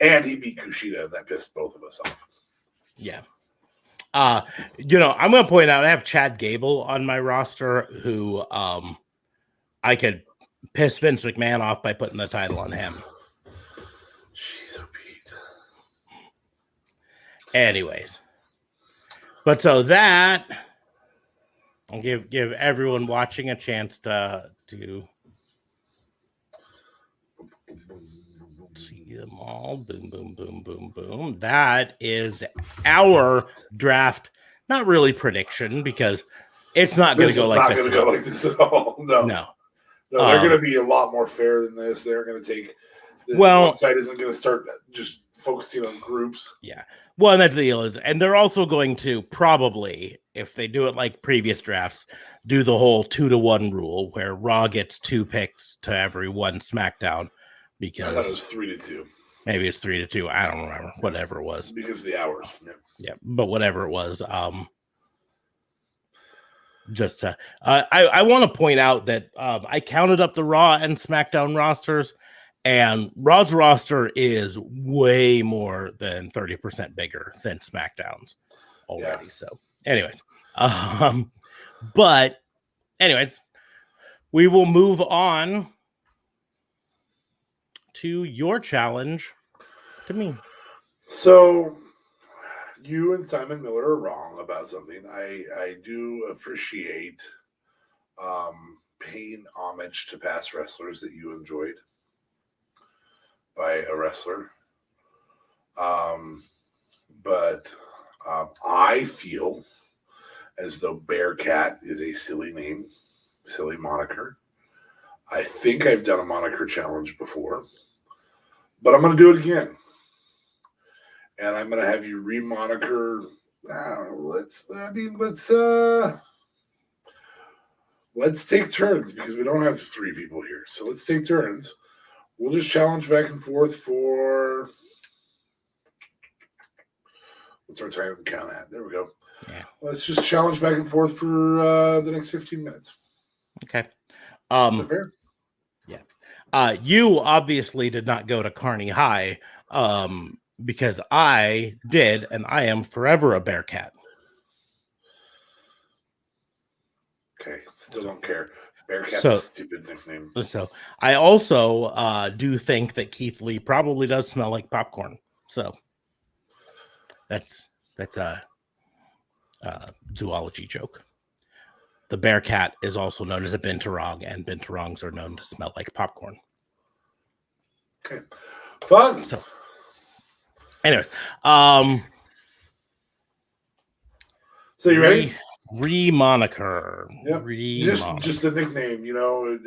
And he beat Kushida, and that pissed both of us off.
Yeah. You know, I'm going to point out I have Chad Gable on my roster, who I could piss Vince McMahon off by putting the title on him.
Jeez, oh Pete.
Anyways, but so that I'll give everyone watching a chance to see them all. Boom, boom, boom, boom, boom. That is our draft. Not really prediction, because it's not going to go like this.
Not going to go like this at all. No, they're going to be a lot more fair than this. They're going to take. One side isn't going to start just focusing on groups.
Yeah. Well, and that's the deal is, and they're also going to probably, if they do it like previous drafts, do the whole 2-to-1 rule where Raw gets 2 picks to every one SmackDown. Because
I thought it was 3-2.
Maybe it's 3-2. I don't remember. Whatever it was.
Because of the hours.
Yeah, but whatever it was. I want to point out that I counted up the Raw and SmackDown rosters, and Raw's roster is way more than 30% bigger than SmackDown's already. Yeah. So, anyways, but anyways, we will move on to your challenge to me.
So you and Simon Miller are wrong about something. I do appreciate paying homage to past wrestlers that you enjoyed by a wrestler. But I feel as though Bearcat is a silly name, silly moniker. I think I've done a moniker challenge before, but I'm going to do it again. And I'm going to have you remoniker. Let's take turns, because we don't have 3 people here. So let's take turns. We'll just challenge back and forth for, what's our time count at? There we go.
Yeah.
Let's just challenge back and forth for the next 15 minutes.
Okay.
Fair?
Yeah. You obviously did not go to Carney High, because I did, and I am forever a Bearcat.
Okay, still don't care. Bearcat's a stupid nickname.
So I also do think that Keith Lee probably does smell like popcorn. So that's a zoology joke. The Bearcat is also known as a binturong, and binturongs are known to smell like popcorn.
Okay, fun.
So, anyways,
so you ready?
Remoniker.
Yep. Just a nickname, you know.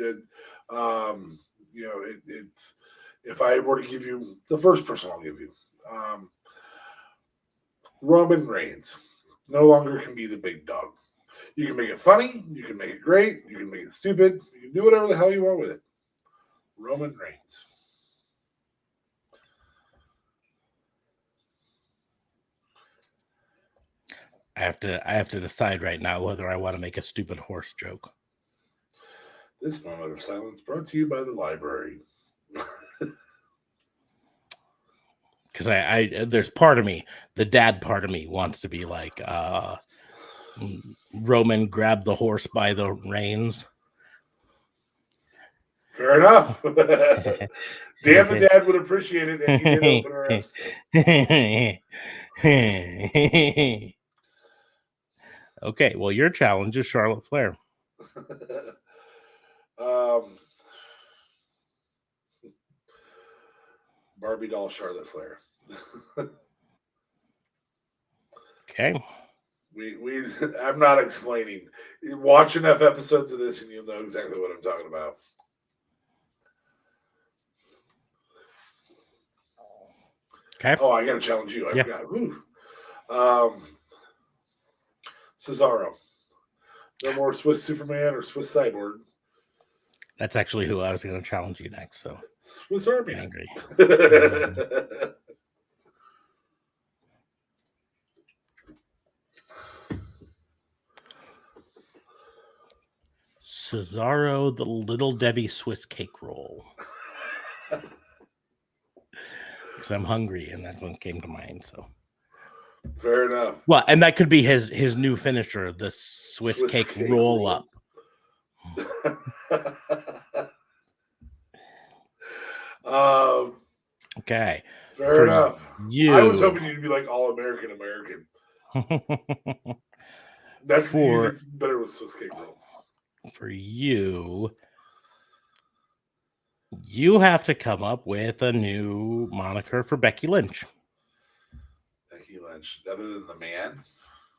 It's if I were to give you the first person, I'll give you Roman Reigns. No longer can be the big dog. You can make it funny. You can make it great. You can make it stupid. You can do whatever the hell you want with it. Roman Reigns.
I have to decide right now whether I want to make a stupid horse joke.
This moment of silence brought to you by the library.
Because there's part of me, the dad part of me wants to be like, Roman grabbed the horse by the reins.
Fair enough. Damn, the dad would appreciate it if you did open our episode.
Okay, well, your challenge is Charlotte Flair.
Barbie doll Charlotte Flair.
Okay.
I'm not explaining. Watch enough episodes of this and you'll know exactly what I'm talking about.
Okay.
Oh, I got to challenge you. I forgot. Ooh. Cesaro. No more Swiss Superman or Swiss Cyborg.
That's actually who I was going to challenge you next. So
Swiss Army.
Angry. Cesaro, the Little Debbie Swiss cake roll. Because I'm hungry, and that one came to mind. So
fair enough.
Well, and that could be his new finisher, the Swiss cake roll up. Okay.
Fair enough.
You.
I was hoping you'd be like all American. That's better with Swiss cake roll.
For you have to come up with a new moniker for Becky Lynch.
Becky Lynch, other than the Man?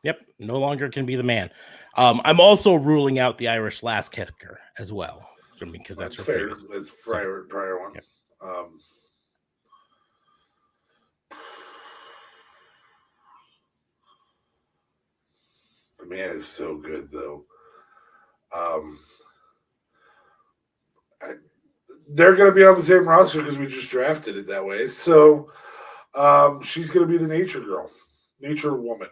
Yep, no longer can be the Man. I'm also ruling out the Irish Lass kicker as well, because that's
fair. That's prior one. Yep. The Man is so good, though. They're going to be on the same roster because we just drafted it that way. So she's going to be the Nature Girl, Nature Woman.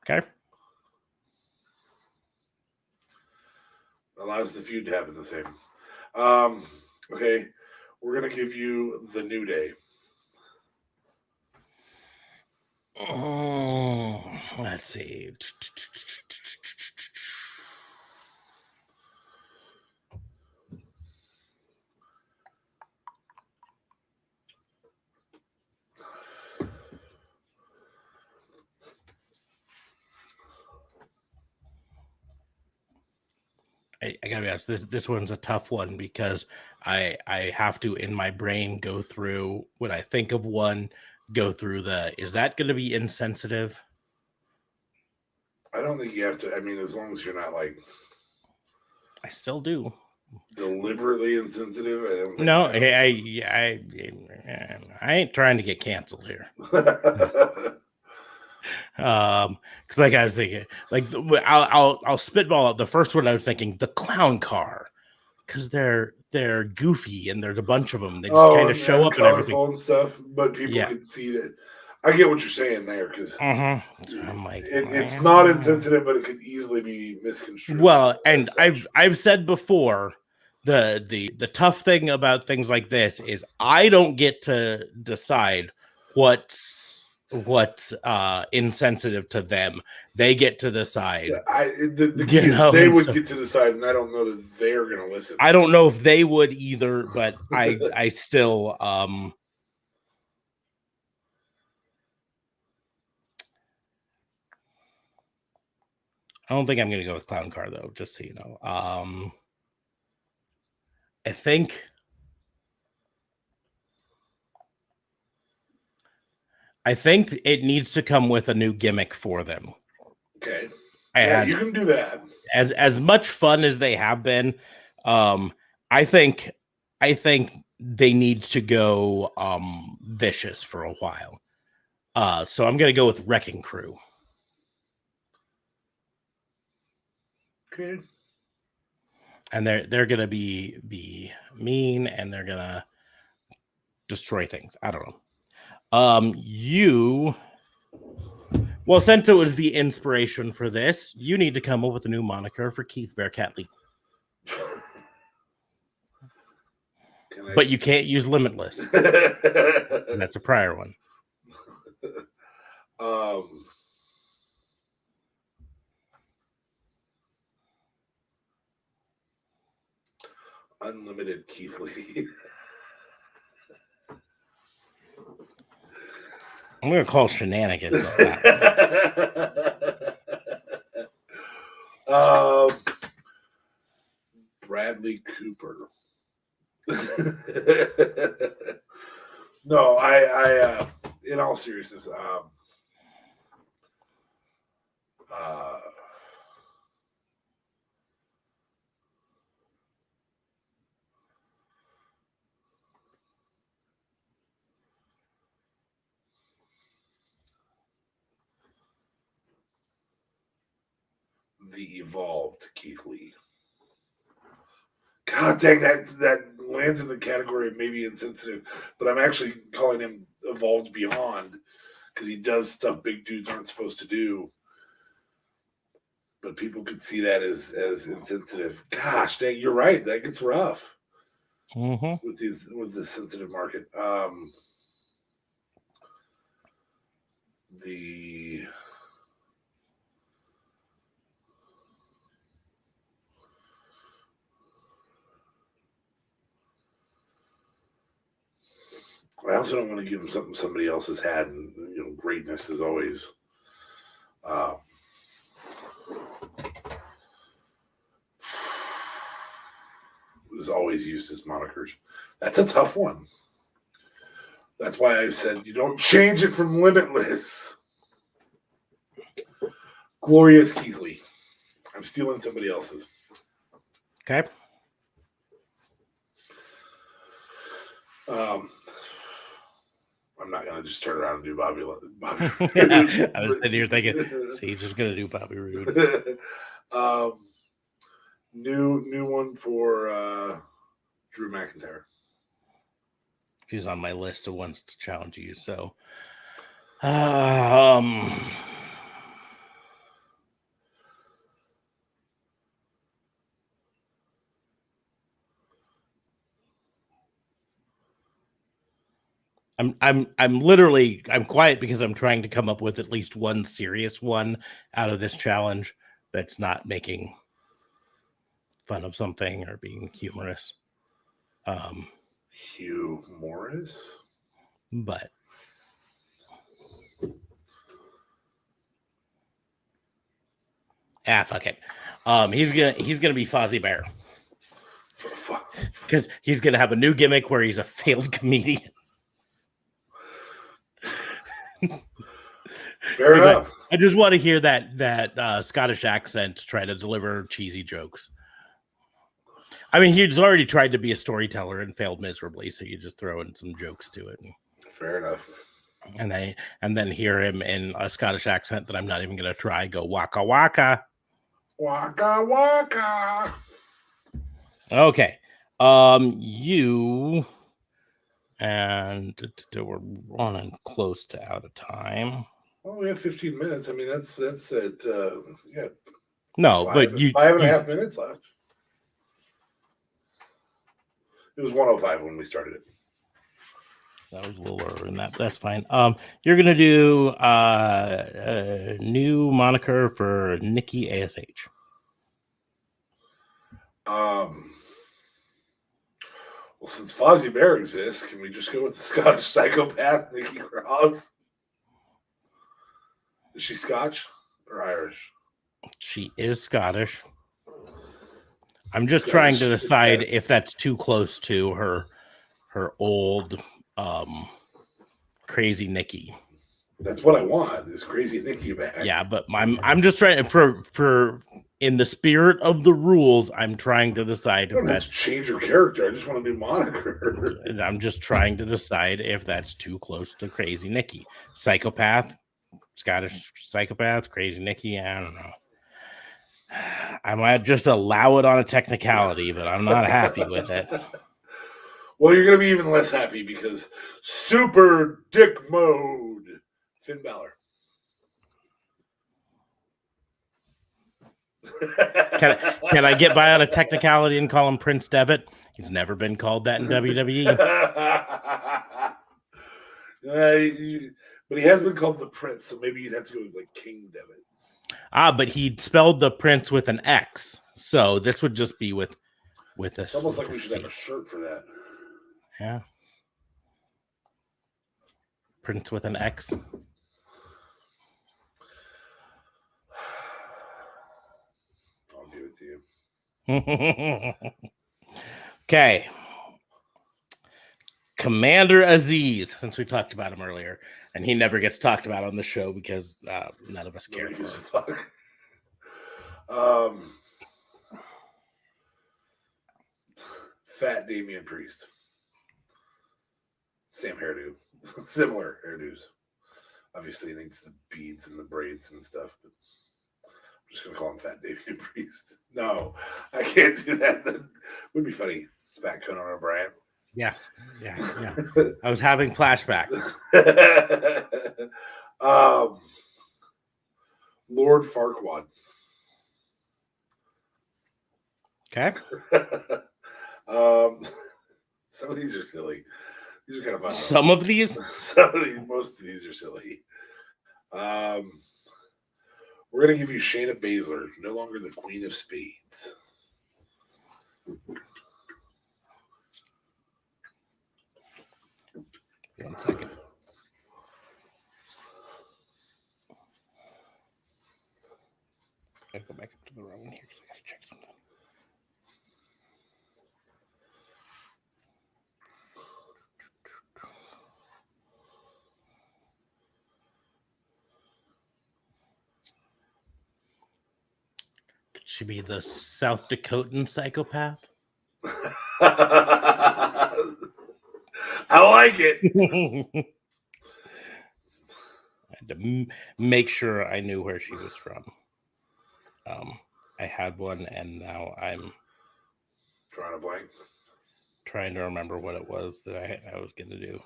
Okay.
Allows the feud to happen the same. Okay. We're going to give you the New Day.
Oh, let's see. I gotta be honest, this one's a tough one because I have to, in my brain, go through when I think of one, go through is that going to be insensitive?
I don't think you have to. I mean, as long as you're not like.
I still do.
Deliberately insensitive? I don't think
no, I ain't trying to get canceled here. Because like I was thinking, like I'll spitball out the first one. I was thinking the clown car, because they're goofy and there's a bunch of them. They just kind of show up and everything
and stuff. But people can see that. I get what you're saying there because I'm like, it's not insensitive, but it could easily be misconstrued.
Well, and I've said before, the tough thing about things like this is I don't get to decide what's insensitive to them. They get to decide.
The key is they would get to decide, and I don't know that they're going to listen.
I don't know if they would either, but I still I don't think I'm going to go with clown car though. Just so you know, I think it needs to come with a new gimmick for them.
Okay. You can do that.
As much fun as they have been, I think they need to go vicious for a while. So I'm going to go with Wrecking Crew.
Okay.
And they're going to be mean, and they're going to destroy things. I don't know. Well, since it was the inspiration for this, you need to come up with a new moniker for Keith Bearcat Lee. But you can't use Limitless. That's a prior one.
Unlimited Keith Lee.
I'm going to call shenanigans on that
one. Bradley Cooper. No, I in all seriousness, the evolved Keith Lee. God dang, that lands in the category of maybe insensitive, but I'm actually calling him evolved beyond because he does stuff big dudes aren't supposed to do. But people could see that as insensitive. Gosh dang, you're right. That gets rough with the sensitive market. I also don't want to give him something somebody else has had, and greatness is always used as monikers. That's a tough one. That's why I said you don't change it from Limitless. Glorious Keith Lee. I'm stealing somebody else's.
Okay.
I'm not gonna just turn around and do Bobby.
I was sitting here thinking, see, he's just gonna do Bobby Roode.
New one for Drew McIntyre.
He's on my list of ones to challenge you. So, I'm quiet because I'm trying to come up with at least one serious one out of this challenge that's not making fun of something or being humorous.
Hugh Morris,
but fuck it. He's gonna be Fozzie Bear because he's gonna have a new gimmick where he's a failed comedian.
Fair enough.
I just want to hear that Scottish accent try to deliver cheesy jokes. I mean, he's already tried to be a storyteller and failed miserably, so you just throw in some jokes to it.
Fair enough.
And then hear him in a Scottish accent that I'm not even going to try. Go waka waka,
waka waka.
Okay, you and we're running close to out of time.
Well, we have 15 minutes. I mean, that's it. Yeah.
No, but
5.5 minutes left. It was 1:05 when we started it.
That was a little earlier than that. That's fine. You're gonna do a new moniker for Nikki ASH.
Well, since Fozzie Bear exists, can we just go with the Scottish psychopath Nikki Cross? Is she Scotch or Irish?
She is Scottish. I'm just trying to decide if that's too close to her old Crazy Nikki.
That's what I want, is Crazy Nikki back.
Yeah, but I'm just trying for in the spirit of the rules, I'm trying to decide if that's
change her character. I just want a new moniker.
I'm just trying to decide if that's too close to Crazy Nikki. Psychopath, Scottish psychopath, Crazy Nikki, I don't know. I might just allow it on a technicality, but I'm not happy with it.
Well, you're going to be even less happy because Super Dick Mode, Finn Balor.
Can I get by on a technicality and call him Prince Devitt? He's never been called that in WWE.
But he has been called the Prince, so maybe you'd have to go with like King Devitt.
But he spelled the Prince with an X, so this would just be with a.
It's almost like we should have a shirt for that.
Yeah. Prince with an X.
I'll give it to you.
Okay. Commander Aziz, since we talked about him earlier, and he never gets talked about on the show because none of us care for him.
Fat Damian Priest. Same hairdo. Similar hairdos. Obviously, it needs the beads and the braids and stuff, but just going to call him Fat Damian Priest. No, I can't do that. That would be funny. Fat Conan O'Brien.
Yeah. I was having flashbacks.
Lord Farquaad.
Okay.
Some of these are silly. These are kind of fun.
Some of these?
Most of these are silly. We're going to give you Shayna Baszler, no longer the Queen of Spades.
One second. Gotta go back up to the room here because I gotta check something. Could she be the South Dakotan psychopath?
I like it.
I had to make sure I knew where she was from. I had one, and now I'm trying to remember what it was that I was going to do.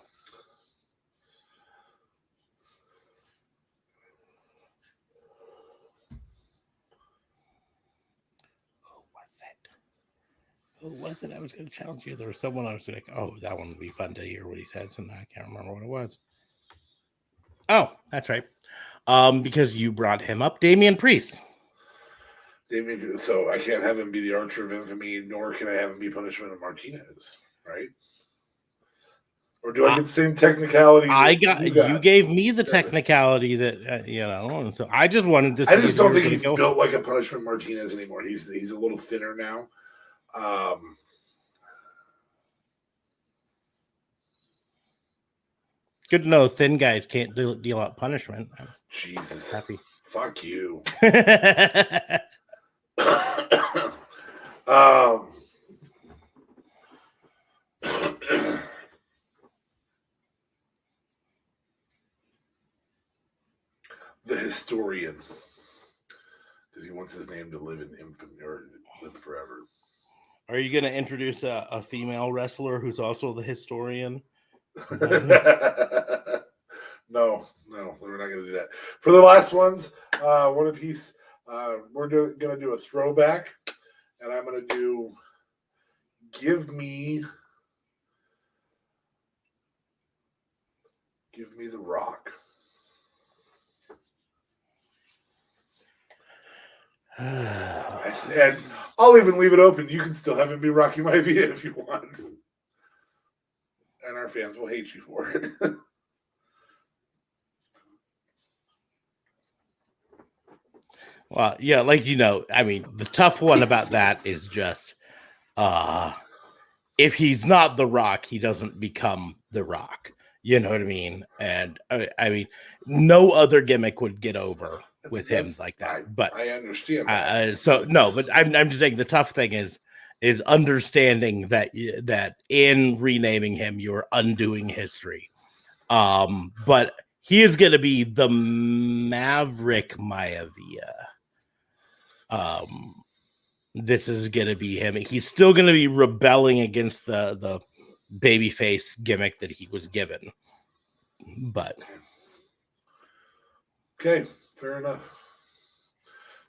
Who was it? I was going to challenge you. There was someone I was like, oh, that one would be fun to hear what he said. So now I can't remember what it was. Oh, that's right. Because you brought him up, Damian Priest.
So I can't have him be the Archer of Infamy, nor can I have him be Punishment of Martinez, right? Or do I get the same technicality?
You gave me the technicality that and so I just wanted to.
I just don't think he's built like a Punishment Martinez anymore. He's a little thinner now.
Good to know thin guys can't deal out punishment.
Jesus,
happy.
Fuck you. The Historian, because he wants his name to live in infamy or live forever.
Are you going to introduce a female wrestler who's also the Historian?
No, we're not going to do that. For the last ones, one apiece, we're going to do a throwback, and I'm going to do Give me the Rock. And I'll even leave it open. You can still have him be Rocky Maivia if you want. And our fans will hate you for it.
Well, yeah, I mean, the tough one about that is just if he's not The Rock, he doesn't become The Rock. You know what I mean? And I mean, no other gimmick would get over with him like that. But
I understand
that. But I'm just saying the tough thing is understanding that in renaming him, you're undoing history. But he is going to be the Maverick Maivia. This is going to be him. He's still going to be rebelling against the babyface gimmick that he was given. But
okay, fair enough.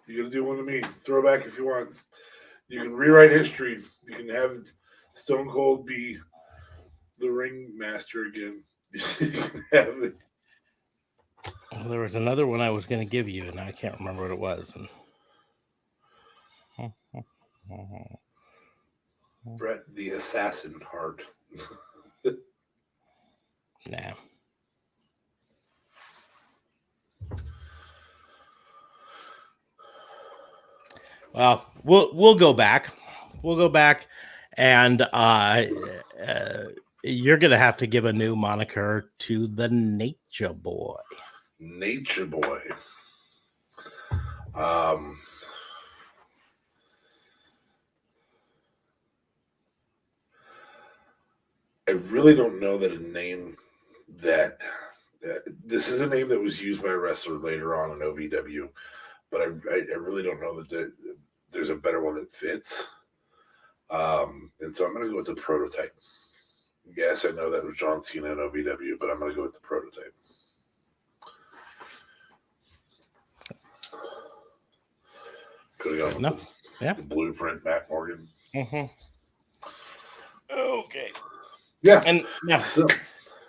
You're gonna do one to me. Throwback if you want. You can rewrite history. You can have Stone Cold be the ring master again. You can have it.
Well, there was another one I was going to give you, and I can't remember what it was.
Bret the Assassin Hart.
Nah. Well, we'll go back. We'll go back, and you're gonna have to give a new moniker to the Nature Boy.
Nature Boy. I really don't know that a name that this is a name that was used by a wrestler later on in OVW, but I really don't know that there's a better one that fits. And so I'm going to go with the prototype. Yes, I know that was John Cena and OVW, but I'm going to go with the prototype. Could have gone with the blueprint, Matt Morgan.
Mm-hmm. Okay.
Yeah.
And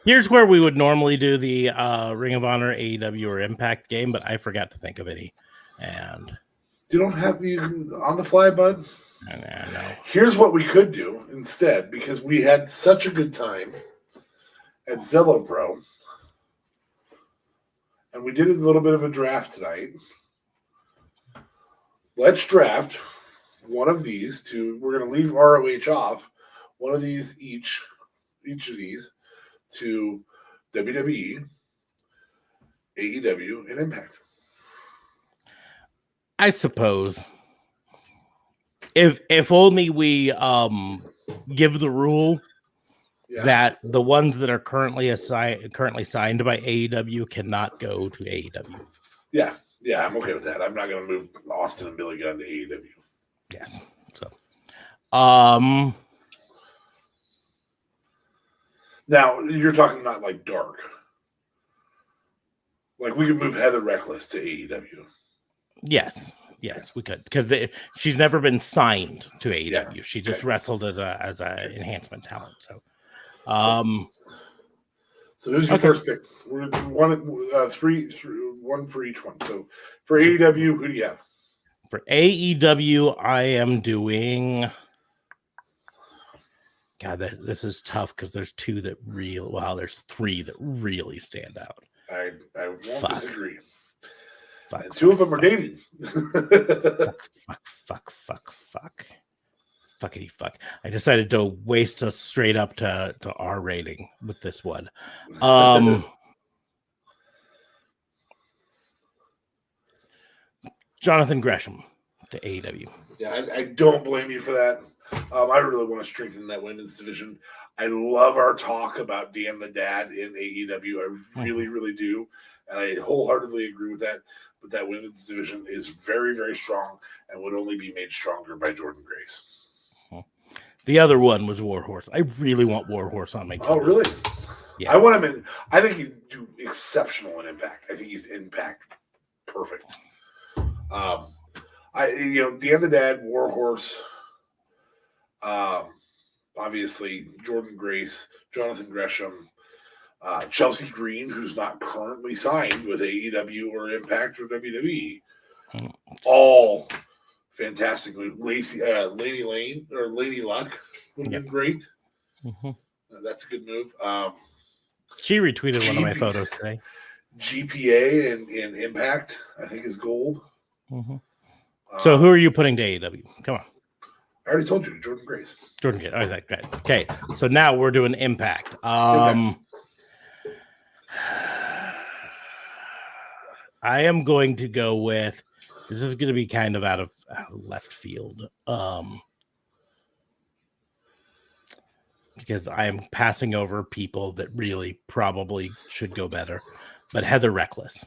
here's where we would normally do the Ring of Honor, AEW, or Impact game, but I forgot to think of any. And
you don't have the on the fly, bud.
I know.
Here's what we could do instead, because we had such a good time at Zello Pro, and we did a little bit of a draft tonight. Let's draft one of these to. We're going to leave ROH off. One of these each of these to WWE, AEW, and Impact.
I suppose. If only we give the rule that the ones that are currently signed by AEW cannot go to AEW.
Yeah, I'm okay with that. I'm not going to move Austin and Billy Gunn to AEW.
Yes. So,
now you're talking not like dark. Like we could move Heather Reckless to AEW.
Yes, we could, because she's never been signed to AEW. Yeah. She just wrestled as a enhancement talent. So
who's your first pick? We're one for each one. So for AEW, who do you have?
For AEW, I am doing. God, this is tough because there's two that there's three that really stand out.
I won't disagree.
Two
of them are dating.
Fuck. Fuckity fuck. I decided to waste us straight up to R rating with this one. Jonathan Gresham to AEW.
Yeah, I don't blame you for that. I really want to strengthen that women's division. I love our talk about Dan the Dad in AEW. I really, really do. And I wholeheartedly agree with that. But that women's division is very, very strong and would only be made stronger by Jordynne Grace.
The other one was Warhorse. I really want Warhorse on my team.
Oh, really?
Yeah.
I want him in. I think he'd do exceptional in Impact. I think he's Impact perfect. Dan the Dad, Warhorse, obviously Jordynne Grace, Jonathan Gresham, Chelsea Green, who's not currently signed with AEW or Impact or WWE, all fantastic. Lady Lane or Lady Luck would have been great.
Mm-hmm.
That's a good move.
She retweeted one of my photos today.
GPA and Impact, I think, is gold.
Mm-hmm. So who are you putting to AEW? Come on.
I already told you, Jordynne Grace.
Jordynne Grace. Oh, that great. Okay, so now we're doing Impact. I am going to go with. This is going to be kind of out of left field, because I am passing over people that really probably should go better. But Heather Reckless.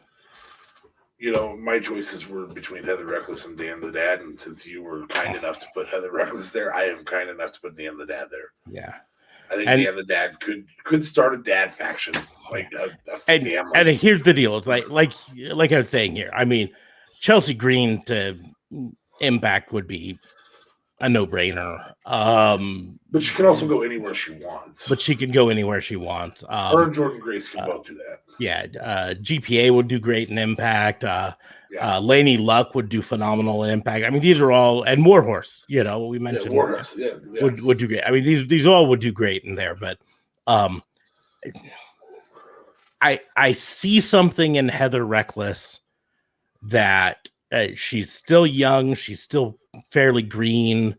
My choices were between Heather Reckless and Dan the Dad, and since you were kind enough to put Heather Reckless there, I am kind enough to put Dan the Dad there.
Yeah,
I think Dan the Dad could start a dad faction, like a family.
And here's the deal: it's like I was saying here. I mean, Chelsea Green to Impact would be a no-brainer.
But she can also go anywhere she wants.
Her and
Jordynne Grace can both do that.
Yeah, GPA would do great in Impact. Laney Luck would do phenomenal in Impact. I mean, these are all, and Warhorse, we mentioned.
Warhorse,
would do great. I mean, these all would do great in there, but I see something in Heather Reckless that she's still young, she's still fairly green.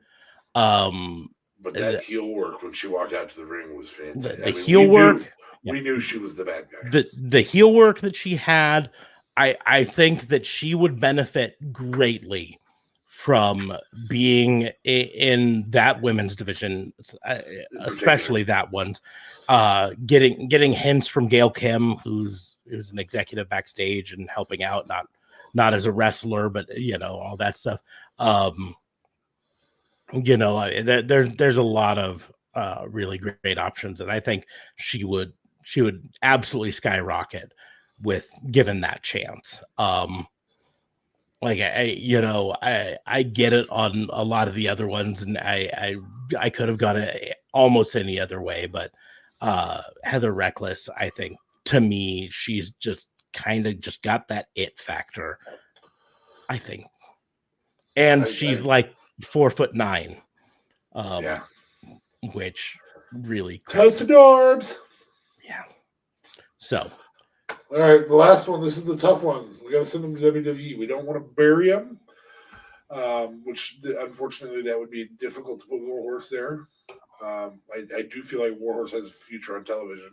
But that heel work when she walked out to the ring was fantastic.
The heel work.
We knew she was the bad guy.
The heel work that she had, I think that she would benefit greatly from being in that women's division, especially that one's. Getting hints from Gail Kim, who's an executive backstage and helping out, not as a wrestler, but all that stuff. There's a lot of really great options, and I think she would absolutely skyrocket with given that chance. Like I get it on a lot of the other ones, and I could have gone it almost any other way, but Heather Reckless, I think, to me, she's just kind of just got that it factor, I think. And she's like 4'9", which really
totes adorbs.
Yeah. So,
all right, the last one. This is the tough one. We got to send them to WWE. We don't want to bury them, which unfortunately that would be difficult to put Warhorse there. I do feel like Warhorse has a future on television.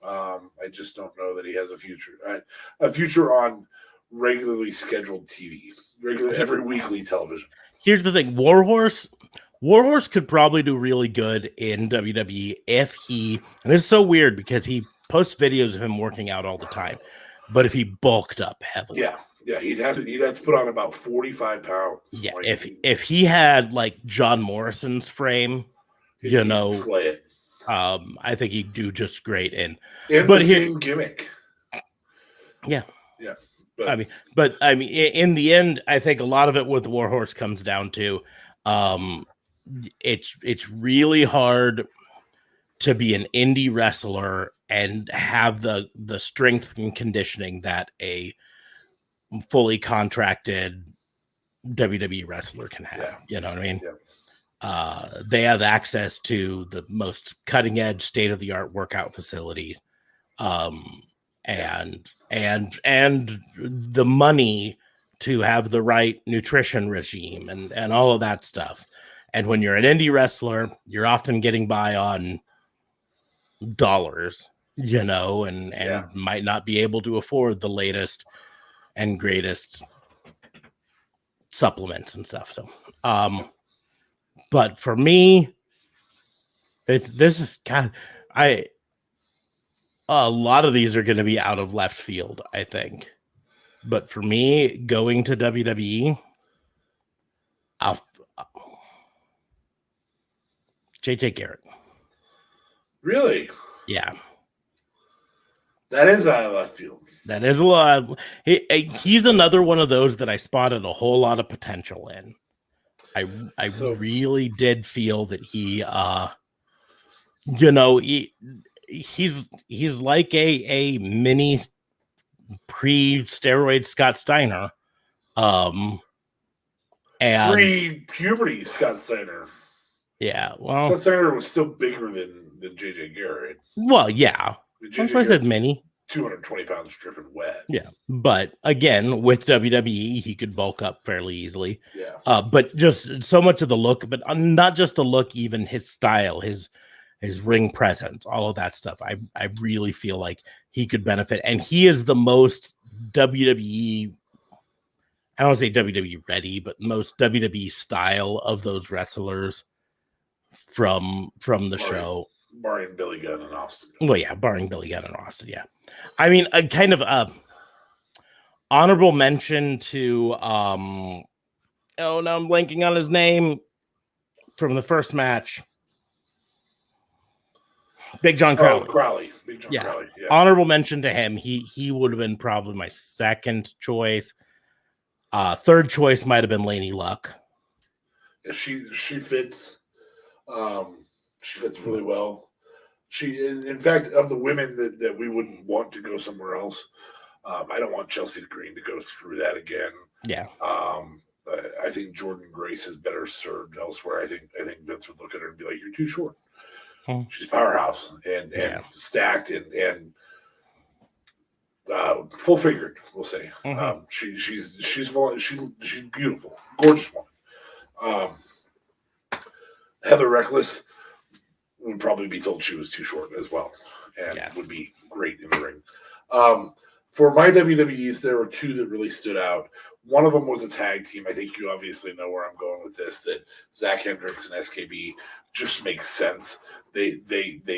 I just don't know that he has a future on regularly scheduled TV, every weekly television.
Here's the thing: Warhorse could probably do really good in WWE if he. And it's so weird because he posts videos of him working out all the time, but if he bulked up heavily,
he'd have to put on about 45 pounds.
Yeah, if he had like John Morrison's frame,
slay it.
I think he'd do just great. And
the same gimmick.
Yeah.
But,
I mean, in the end, I think a lot of it with Warhorse comes down to, it's really hard to be an indie wrestler and have the strength and conditioning that a fully contracted WWE wrestler can have.
Yeah.
You know what I mean?
Yeah.
They have access to the most cutting edge, state of the art workout facilities, and the money to have the right nutrition regime and all of that stuff. And when you're an indie wrestler, you're often getting by on dollars, and might not be able to afford the latest and greatest supplements and stuff. So, but for me, this is a lot of these are going to be out of left field, I think. But for me, going to WWE, JJ Garrett.
Really?
Yeah.
That is out of left field.
That is a lot. He's another one of those that I spotted a whole lot of potential in. I really did feel that he, he's like a mini pre-steroid Scott Steiner, and
pre-puberty Scott Steiner.
Yeah, well,
Scott Steiner was still bigger than JJ Garrett.
Well, yeah. That's why I said mini.
220 pounds dripping wet.
Yeah, but again, with WWE, he could bulk up fairly easily.
Yeah.
But just so much of the look, but not just the look, even his style, his ring presence, all of that stuff. I really feel like he could benefit, and he is the most WWE. I don't want to say WWE ready, but most WWE style of those wrestlers from the show.
Barring Billy Gunn and Austin.
Well, yeah, barring Billy Gunn and Austin, yeah. I mean, a kind of honorable mention to now I'm blanking on his name from the first match. Big John Crowley.
Crowley. Big John Crowley. Yeah.
Honorable mention to him. He would have been probably my second choice. Third choice might have been Laney Luck.
Yeah, she fits. She fits really well. She, in fact, of the women that we wouldn't want to go somewhere else, I don't want Chelsea Green to go through that again.
Yeah.
I think Jordan Grace is better served elsewhere. I think Vince would look at her and be like, "You're too short." She's powerhouse and stacked and full figured. We'll say she's beautiful, gorgeous woman. Heather Reckless would probably be told she was too short as well, and would be great in the ring. For my WWEs, there were two that really stood out. One of them was a tag team. I think you obviously know where I'm going with this, that Zach Hendricks and SKB just makes sense. They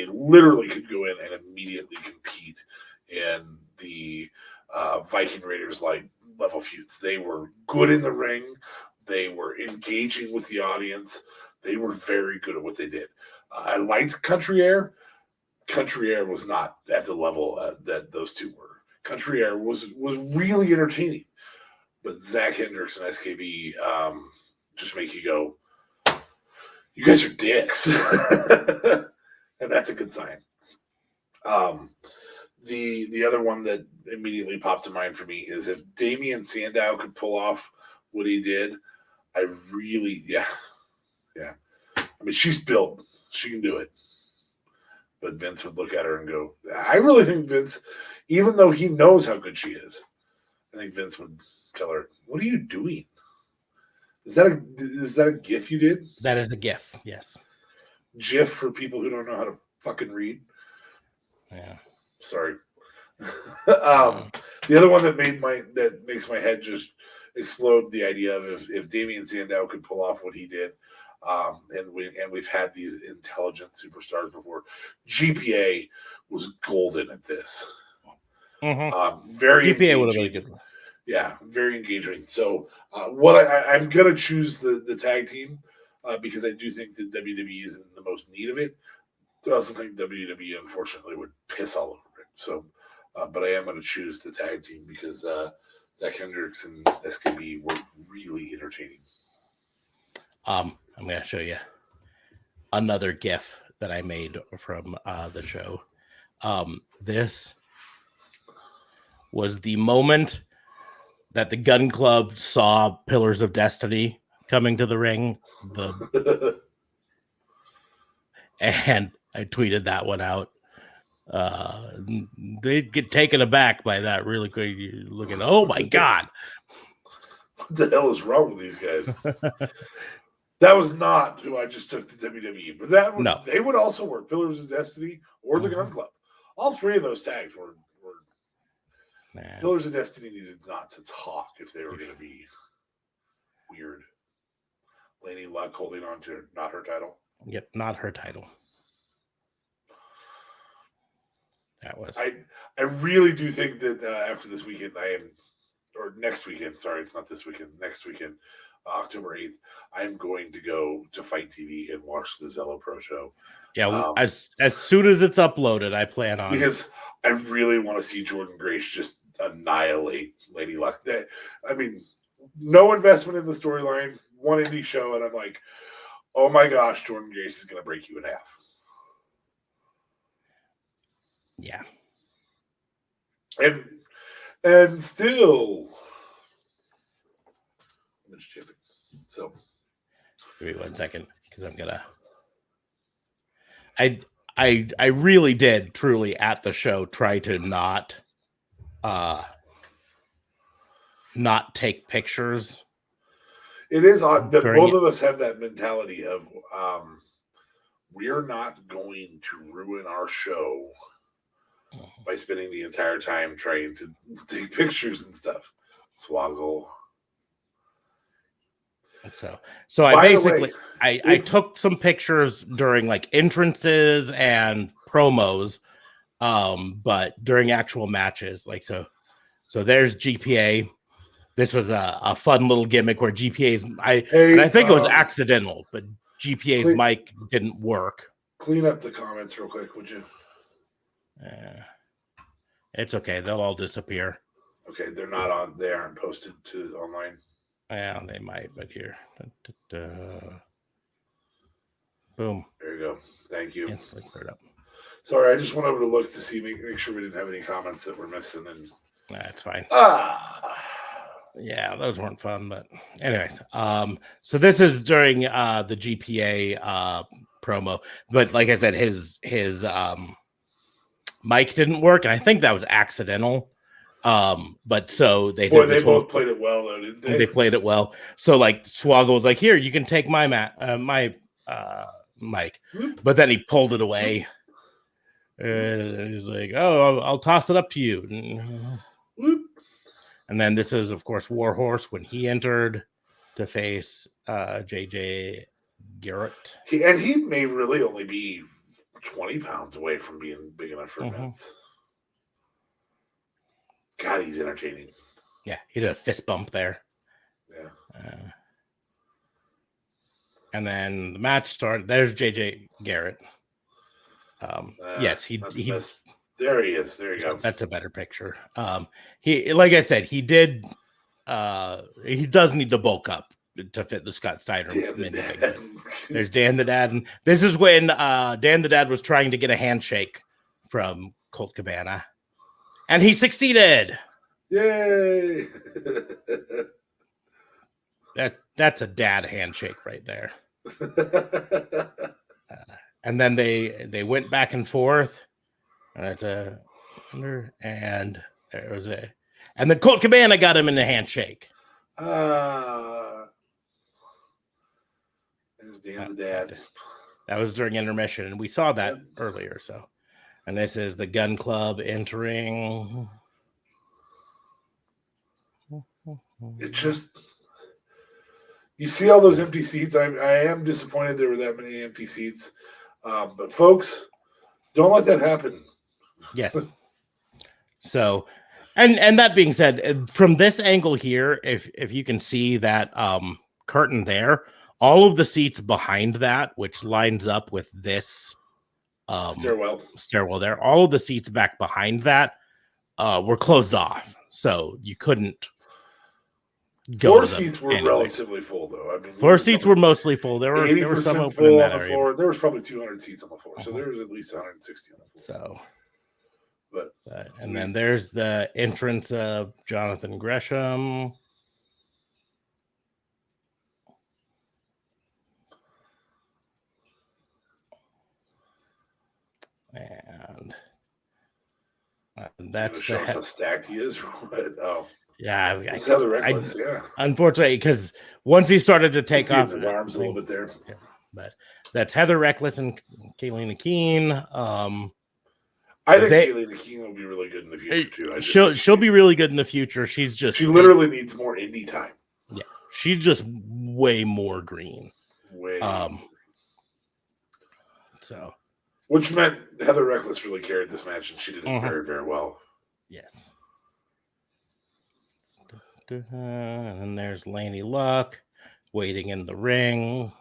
literally could go in and immediately compete in the Viking Raiders like level feuds. They were good in the ring. They were engaging with the audience. They were very good at what they did. I liked Country Air. Country Air was not at the level that those two were. Country Air was really entertaining. But Zach Hendricks and SKB just make you go, you guys are dicks. And that's a good sign. The other one that immediately popped to mind for me is if Damian Sandow could pull off what he did, I really, yeah. I mean, she's built. She can do it. But Vince would look at her and go, I really think Vince, even though he knows how good she is, I think Vince would tell her, what are you doing? Is that a GIF you did?
That is a GIF, yes.
GIF for people who don't know how to fucking read.
Yeah.
Sorry. The other one that makes my head just explode, the idea of if Damian Sandow could pull off what he did, and we've had these intelligent superstars before. GPA was golden at this.
Mm-hmm.
Very
GPA would have been a good one.
Yeah, very engaging. So what I'm going to choose the tag team because I do think that WWE is in the most need of it. I also think WWE, unfortunately, would piss all over it. So, but I am going to choose the tag team because Zach Hendricks and SKB were really entertaining.
I'm going to show you another GIF that I made from the show. This was the moment that the Gun Club saw Pillars of Destiny coming to the ring. And I tweeted that one out. They'd get taken aback by that really quick. Looking, oh my God.
What the hell is wrong with these guys? That was not who I just took to WWE, but they would also work. Pillars of Destiny or the Gun Club. All three of those tags were Pillars of Destiny needed not to talk if they were going to be weird. Lady Luck holding on to not her title.
Yep, not her title. That was.
I really do think that after this weekend, or next weekend. Sorry, it's not this weekend. Next weekend, October 8th, I'm going to go to Fight TV and watch the Zello Pro show.
Yeah, as soon as it's uploaded, I plan on,
because I really want to see Jordan Grace just annihilate Lady Luck. I mean, no investment in the storyline, one indie show, and I'm like, oh my gosh, Jordan Grace is going to break you in half.
Yeah.
And still Nxt Championship. So
give me 1 second because I'm gonna I really did truly at the show try to not take pictures.
It is odd that both of us have that mentality of we're not going to ruin our show by spending the entire time trying to take pictures and stuff. Swoggle.
So I basically I took some pictures during like entrances and promos, but during actual matches, like so there's GPA. This was a fun little gimmick where GPA's I think it was accidental, but GPA's mic didn't work.
Clean up the comments real quick, would you?
It's okay. They'll all disappear.
Okay, they're not on. They aren't posted to online.
Yeah, they might, but here. Boom.
There you go. Thank you.
Instantly cleared up.
Sorry, I just went over to look to see, make sure we didn't have any comments that were missing. And
that's fine. Yeah, those weren't fun, but anyways. So this is during the GPA promo, but like I said, his mic didn't work, and I think that was accidental. But so they
both played it well, though, didn't they?
They played it well. So like Swoggle was like, "Here, you can take my mic," but then he pulled it away. He's like, "Oh, I'll toss it up to you." And then this is, of course, Warhorse when he entered to face JJ Garrett.
And he may really only be 20 pounds away from being big enough for Vince. God, he's entertaining.
Yeah, he did a fist bump there.
Yeah.
And then the match started. There's JJ Garrett. Yes, he
there he is. There you go.
That's a better picture. He, like I said, he did. He does need to bulk up to fit the Scott Steiner mini. There's Dan the Dad, and this is when Dan the Dad was trying to get a handshake from Colt Cabana, and he succeeded.
Yay!
That's a dad handshake right there. And then they went back and forth. And there was and then Colt Cabana got him in the handshake.
There's Dan the Dad.
That was during intermission, and we saw that earlier. So, and this is the Gun Club entering.
It just, you see all those empty seats. I am disappointed there were that many empty seats. But folks, don't let that happen.
Yes. So, and that being said, from this angle here, if you can see that curtain there, all of the seats behind that, which lines up with this stairwell there, all of the seats back behind that were closed off, so you couldn't go.
Floor seats were relatively full, though. I mean,
floor seats were mostly full. There were some open in that area.
Floor. There was probably 200 seats on the floor, so there was at least 160 on the floor.
So, but and then there's the entrance of Jonathan Gresham. And that's
shows how stacked he is. Oh,
yeah.
Unfortunately,
because once he started to take off
his arms a little bit there.
Yeah, but that's Heather Reckless and Kayleen Keene.
I think Kayleen Keene will be really good in the future
too. She'll be really good in the future. She
literally needs more indie time.
Yeah, she's just way more green. So.
Which meant Heather Reckless really carried this match, and she did it very, very well.
Yes. And then there's Laney Luck waiting in the ring.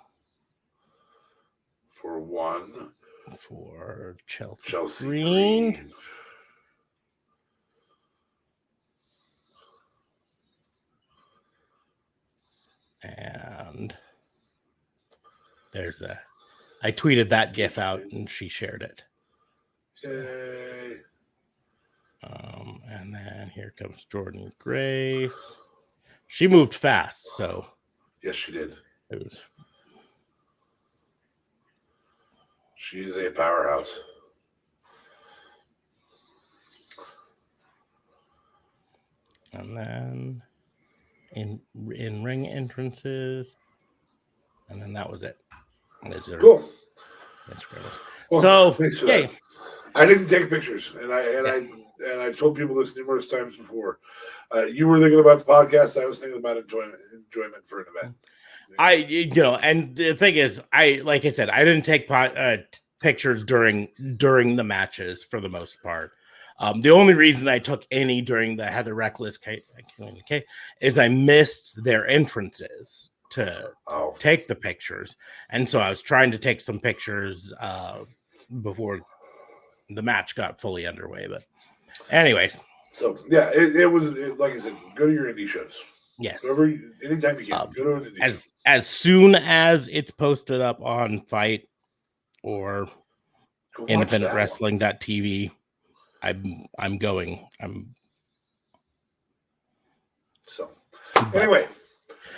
For Chelsea Green. And there's I tweeted that GIF out and she shared it.
Yay.
And then here comes Jordan Grace. She moved fast, so.
Yes, she did.
It was.
She's a powerhouse.
And then in ring entrances. And then that was it.
Cool.
Well, so
thanks for that. I didn't take pictures, and I've told people this numerous times before. You were thinking about the podcast. I was thinking about enjoyment for an event.
And the thing is, like I said, I didn't take pictures during the matches for the most part. The only reason I took any during the Heather Reckless is I missed their entrances to take the pictures, and so I was trying to take some pictures before the match got fully underway. But anyways,
so yeah, it was like I said, go to your indie shows.
Yes,
anytime you can, go to an indie show.
As soon as it's posted up on Fight or independentwrestling.tv, I'm going.
So anyway.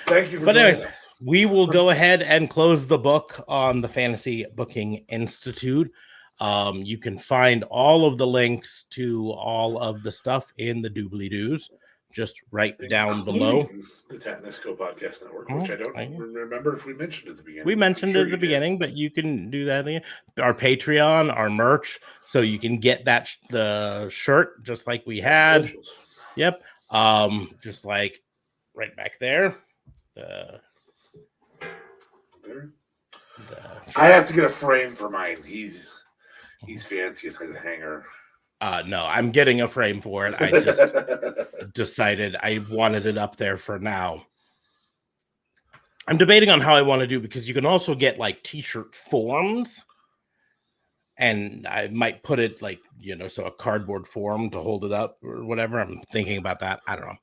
Thank you for
joining us. We will go ahead and close the book on the Fantasy Booking Institute. You can find all of the links to all of the stuff in the doobly-doos, just right down below.
The Tatnesco Podcast Network, which I don't remember if we mentioned at the beginning.
We mentioned it at the beginning, but you can do that again. Our Patreon, our merch, so you can get the shirt just like we had.
Socials.
Yep. Just like right back there.
I have to get a frame for mine. He's fancy and has a hanger.
No, I'm getting a frame for it. I just decided I wanted it up there for now. I'm debating on how I want to do, because you can also get like t-shirt forms, and I might put it like, so a cardboard form to hold it up or whatever. I'm thinking about that. I don't know.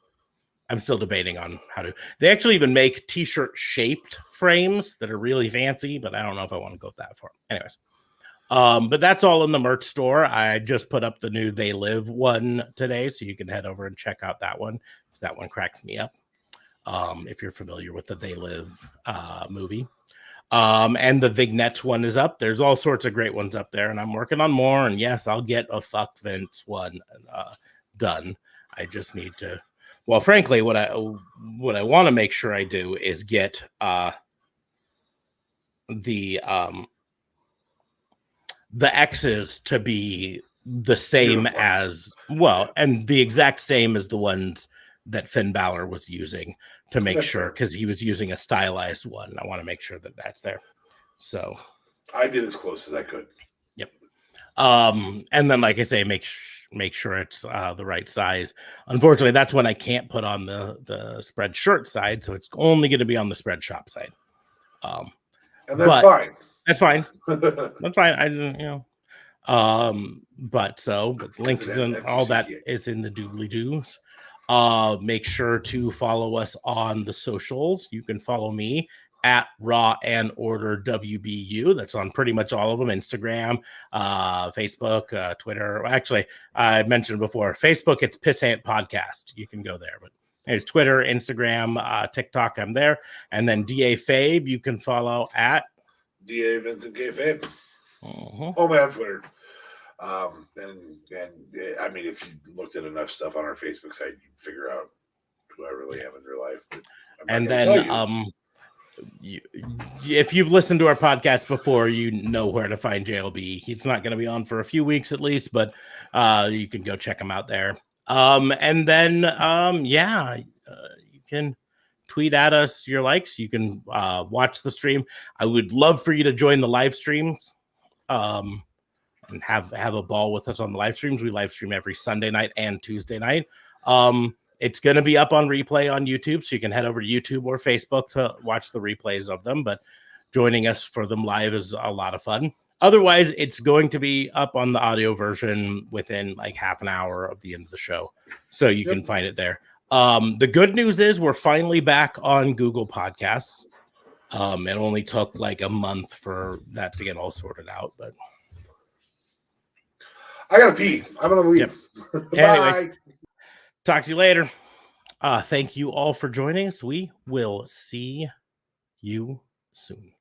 I'm still debating on how to. They actually even make t-shirt shaped frames that are really fancy, but I don't know if I want to go that far. Anyways. But that's all in the merch store. I just put up the new They Live one today, so you can head over and check out that one, because that one cracks me up. If you're familiar with the They Live movie. And the Vignettes one is up. There's all sorts of great ones up there, and I'm working on more. And yes, I'll get a Fuck Vince one done. I just need to. Well, frankly, what I want to make sure I do is get the X's to be the same as well, and the exact same as the ones that Finn Balor was using, to make sure, because he was using a stylized one. I want to make sure that that's there. So
I did as close as I could.
Yep. And then, like I say, make sure it's the right size. Unfortunately, that's when I can't put on the spread shirt side, so it's only going to be on the spread shop side.
And that's fine.
That's fine. That's fine. But links and all that is in the doobly-doos. Make sure to follow us on the socials. You can follow me at Raw and Order WBU. That's on pretty much all of them: Instagram, Facebook, Twitter. Actually, I mentioned before, Facebook, it's Pissant Podcast. You can go there, but there's Twitter, Instagram, TikTok. I'm there. And then DA Fabe, you can follow at
DA Vincent K. Fabe. Oh, man, Twitter. And I mean, if you looked at enough stuff on our Facebook site, you'd figure out who I really am in real life.
And then, if you've listened to our podcast before, you know where to find JLB. He's not going to be on for a few weeks at least, but you can go check him out there. And then, you can tweet at us your likes. You can watch the stream. I would love for you to join the live streams and have a ball with us on the live streams. We live stream every Sunday night and Tuesday night. It's going to be up on replay on YouTube, so you can head over to YouTube or Facebook to watch the replays of them. But joining us for them live is a lot of fun. Otherwise, it's going to be up on the audio version within like half an hour of the end of the show, so you can find it there. The good news is we're finally back on Google Podcasts. It only took like a month for that to get all sorted out, but
I gotta pee. I'm gonna leave.
Yep. Anyways, talk to you later. Thank you all for joining us. We will see you soon.